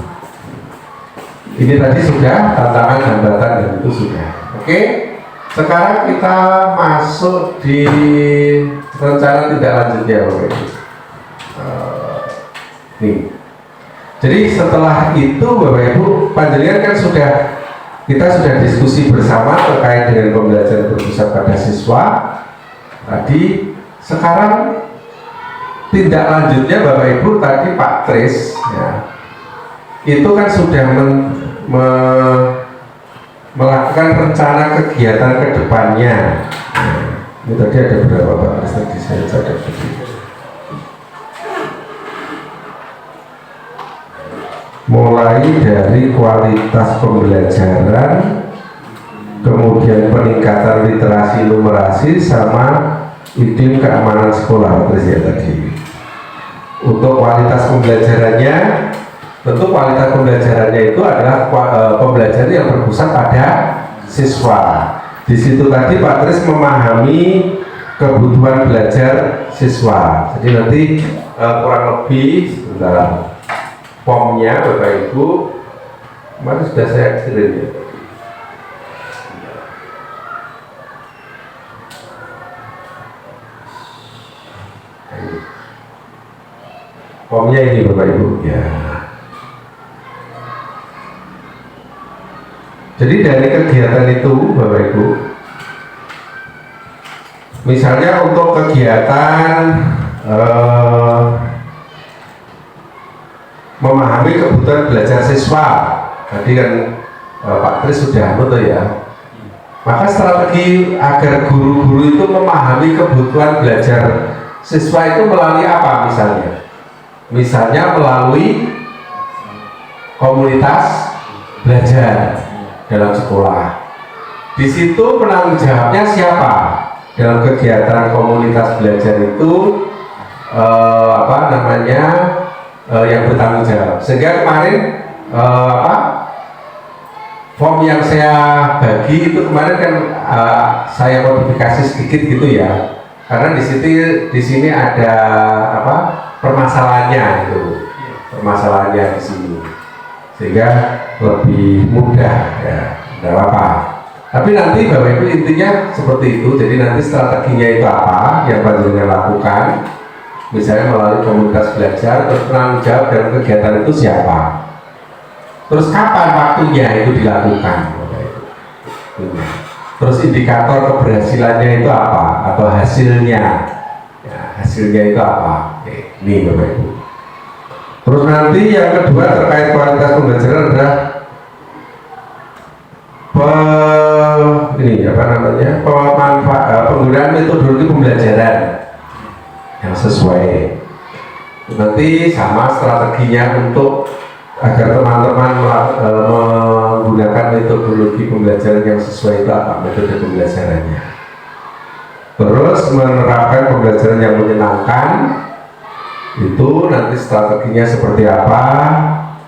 Ini tadi sudah tantangan, hambatan, dan itu sudah. Oke, sekarang kita masuk di rencana tindak lanjutnya Bapak Ibu. Nih. Jadi setelah itu Bapak Ibu, panjenengan kan kita sudah diskusi bersama terkait dengan pembelajaran berpusat pada siswa. Tadi sekarang tindak lanjutnya Bapak Ibu, tadi Pak Tris ya, itu kan sudah melakukan rencana kegiatan ke depannya. Ini tadi ada berapa Pak Tris tadi saya catat tadi. Mulai dari kualitas pembelajaran, kemudian peningkatan literasi numerasi, sama iklim keamanan sekolah ya tadi. Untuk kualitas pembelajarannya, tentu kualitas pembelajarannya itu adalah pembelajaran yang berpusat pada siswa. Di situ tadi Pak Tris memahami kebutuhan belajar siswa. Jadi nanti kurang lebih sebentar. Formnya Bapak Ibu, kemarin sudah saya kirim ya. Formnya ini Bapak Ibu ya. Jadi dari kegiatan itu Bapak Ibu, misalnya untuk kegiatan memahami kebutuhan belajar siswa, tadi kan Pak Tris sudah betul ya. Maka strategi agar guru-guru itu memahami kebutuhan belajar siswa itu melalui apa misalnya? Misalnya melalui komunitas belajar dalam sekolah. Di situ penanggung jawabnya siapa? Dalam kegiatan komunitas belajar itu yang bertanggung jawab. Sehingga kemarin form yang saya bagi itu kemarin kan saya modifikasi sedikit gitu ya. Karena di sini ada permasalahannya itu, permasalahannya di sini, sehingga lebih mudah ya, tidak apa-apa. Tapi nanti Bapak Ibu intinya seperti itu. Jadi nanti strateginya itu apa yang panjenengan lakukan. Misalnya melalui komunitas belajar, terus penanggung jawab dalam kegiatan itu siapa, terus kapan waktunya itu dilakukan, terus indikator keberhasilannya itu apa, atau hasilnya ya, hasilnya itu apa. Oke, ini Bapak Ibu. Terus nanti yang kedua terkait kualitas pembelajaran adalah penggunaan metodologi pembelajaran yang sesuai. Nanti sama strateginya untuk agar teman-teman menggunakan metodologi pembelajaran yang sesuai itu apa, metode pembelajarannya. Terus menerapkan pembelajaran yang menyenangkan, itu nanti strateginya seperti apa,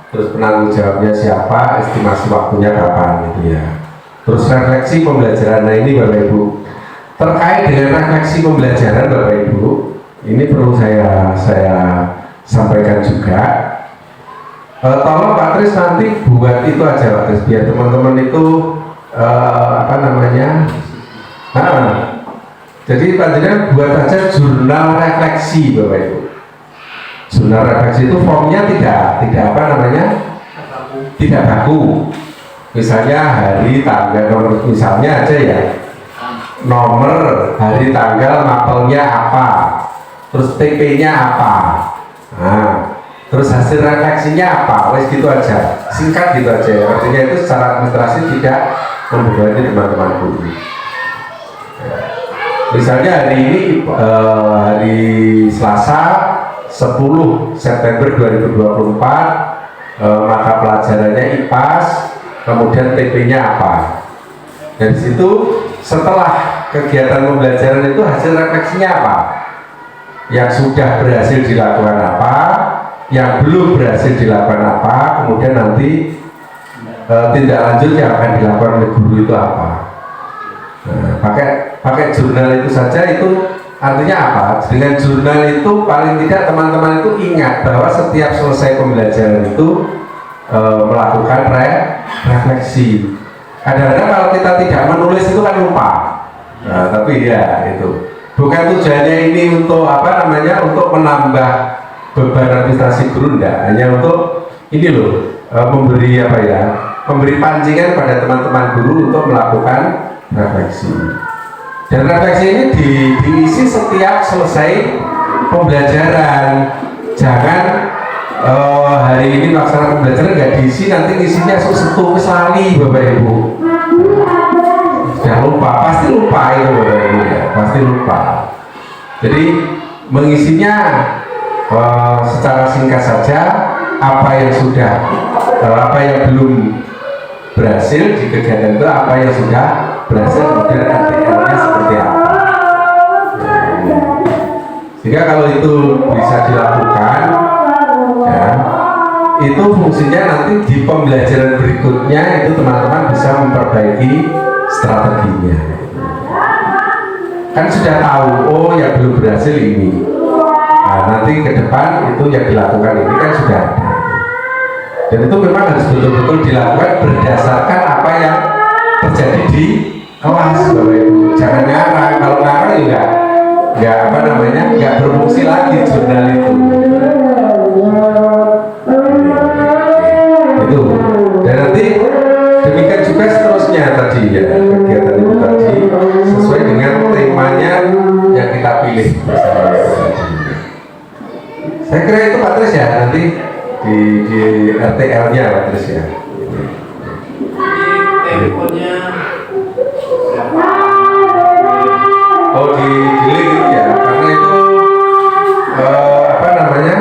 terus penanggung jawabnya siapa, estimasi waktunya kapan gitu ya. Terus refleksi pembelajaran. Nah ini Bapak Ibu, terkait dengan refleksi pembelajaran Bapak Ibu, ini perlu saya sampaikan juga. Tolong Pak Tris nanti buat itu aja Pak Tris, biar teman-teman itu jadi panjenengan buat aja jurnal refleksi Bapak Ibu. Jurnal refleksi itu formnya tidak baku. Misalnya hari tanggal, misalnya aja ya, nomor hari tanggal mapelnya apa, terus TP-nya apa, nah, terus hasil refleksinya apa, wes gitu aja, singkat gitu aja ya. Artinya itu secara administrasi tidak membebani teman-teman guru. Misalnya hari ini hari Selasa 10 September 2024, mata pelajarannya IPAS, kemudian TP-nya apa. Dari situ setelah kegiatan pembelajaran itu hasil refleksinya apa? Yang sudah berhasil dilakukan apa? Yang belum berhasil dilakukan apa? Kemudian nanti tindak lanjut yang akan dilakukan oleh guru itu apa? Nah, pakai jurnal itu saja itu artinya apa? Dengan jurnal itu paling tidak teman-teman itu ingat bahwa setiap selesai pembelajaran itu melakukan refleksi. Kadang-kadang kalau kita tidak menulis itu kan lupa. Nah, tapi ya itu bukan tujuannya ini untuk apa namanya, untuk menambah beban administrasi guru, enggak, hanya untuk ini loh, memberi apa ya, memberi pancingan pada teman-teman guru untuk melakukan refleksi. Dan refleksi ini diisi setiap selesai pembelajaran. Jangan hari ini melaksanakan pembelajaran nggak diisi, nanti isinya setu kesali Bapak Ibu. Jangan lupa, pasti lupa itu Bapak Ibu ya, pasti lupa. Jadi mengisinya secara singkat saja, apa yang sudah, apa yang belum berhasil di kegiatan itu, apa yang sudah berhasil, kemudian RTL-nya seperti apa. Sehingga kalau itu bisa dilakukan, ya, itu fungsinya nanti di pembelajaran berikutnya itu teman-teman bisa memperbaiki strateginya. Kan sudah tahu, oh yang belum berhasil ini. Nah, nanti ke depan itu yang dilakukan ini kan sudah ada. Dan itu memang harus betul-betul dilakukan berdasarkan apa yang terjadi di kelas, Bapak Ibu. Jangan ngarang, kalau ngarang juga nggak apa namanya, nggak berfungsi lagi jurnal itu. Itu. Dan nanti demikian juga seterusnya tadi ya, kegiatan itu tadi sesuai dengan temanya yang kita pilih bersama. Saya kira itu Pak Tris ya, nanti di RTL-nya Pak Tris ya. Teleponnya Oh di link itu ya, karena itu apa namanya,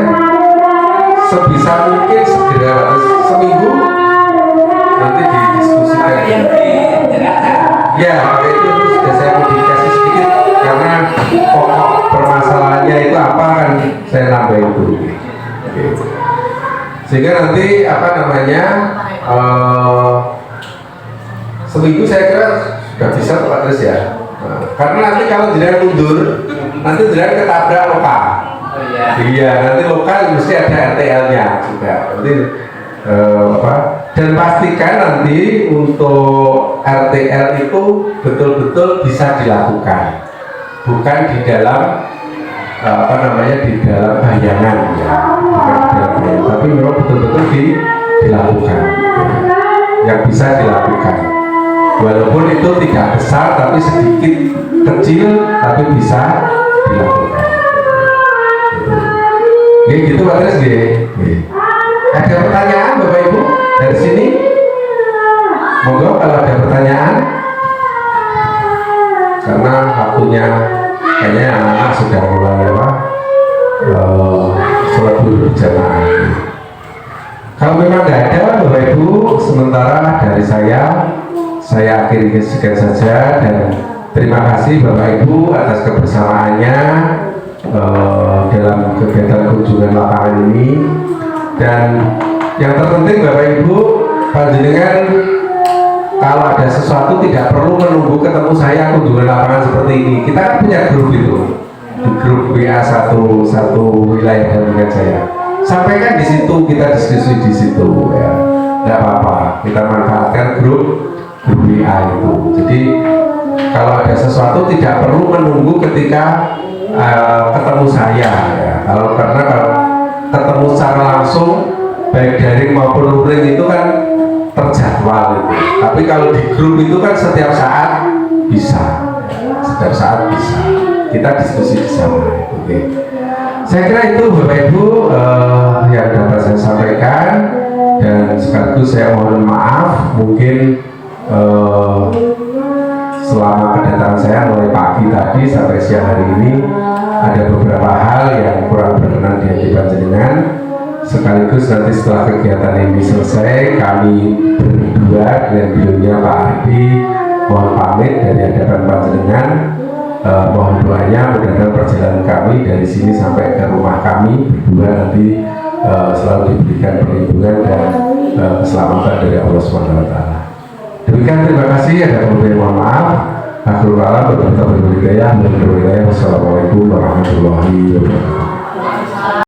sebisa mungkin segera seminggu nanti didiskusikan. Ya, pakai itu sudah saya modifikasi sedikit karena pokok permasalahannya itu apa kan saya nambah itu. Sehingga nanti apa namanya, seminggu saya kira sudah bisa Pak Tris ya. Karena nanti kalau jenengan mundur, nanti jenengan ketabrak lokal. oh iya. Iya, nanti lokal mesti ada RTL-nya juga. Nanti apa? Dan pastikan nanti untuk RTL itu betul-betul bisa dilakukan, bukan di dalam apa namanya, di dalam bayangan ya, bukan di dalam bayangan, tapi memang betul-betul dilakukan, yang bisa dilakukan. Walaupun itu tidak besar tapi sedikit kecil tapi bisa dilakukan. Oke, gitu Pak Tris ya. Ada pertanyaan Bapak Ibu dari sini? Monggo kalau ada pertanyaan. Karena waktunya kayaknya anak-anak sudah mulai apa? Sholat dulu berjamaah. Kalau memang tidak ada Bapak Ibu, sementara dari saya akhiri sekian saja, dan terima kasih Bapak Ibu atas kebersamaannya dalam kegiatan kunjungan lapangan ini. Dan yang terpenting Bapak Ibu, panjenengan kalau ada sesuatu tidak perlu menunggu ketemu saya kunjungan lapangan seperti ini. Kita kan punya grup itu, di grup WA satu wilayah dengan saya. Sampaikan di situ, kita diskusi di situ ya, tidak apa-apa. Kita manfaatkan grup WA itu. Jadi kalau ada sesuatu tidak perlu menunggu ketika ketemu saya ya. Kalau ketemu secara langsung baik daring maupun luring itu kan terjadwal itu. Tapi kalau di grup itu kan setiap saat bisa, setiap saat bisa. Kita diskusi di sana. Oke. Saya kira itu Bapak Ibu yang dapat saya sampaikan, dan sekaligus saya mohon maaf mungkin selama kedatangan saya mulai pagi tadi sampai siang hari ini ada beberapa hal yang kurang berkenan di hati panjenengan. Sekaligus nanti setelah kegiatan ini selesai, kami berdua dengan beliaunya Pak Ardi mohon pamit dari hadapan panjenengan. Mohon doanya mudah-mudahan perjalanan kami dari sini sampai ke rumah kami berdua nanti selalu diberikan perlindungan dan keselamatan dari Allah SWT. Demikian, terima kasih. Ada yang mohon maaf. Akhirul kalam, berkata berhidayah. Wassalamualaikum warahmatullahi wabarakatuh.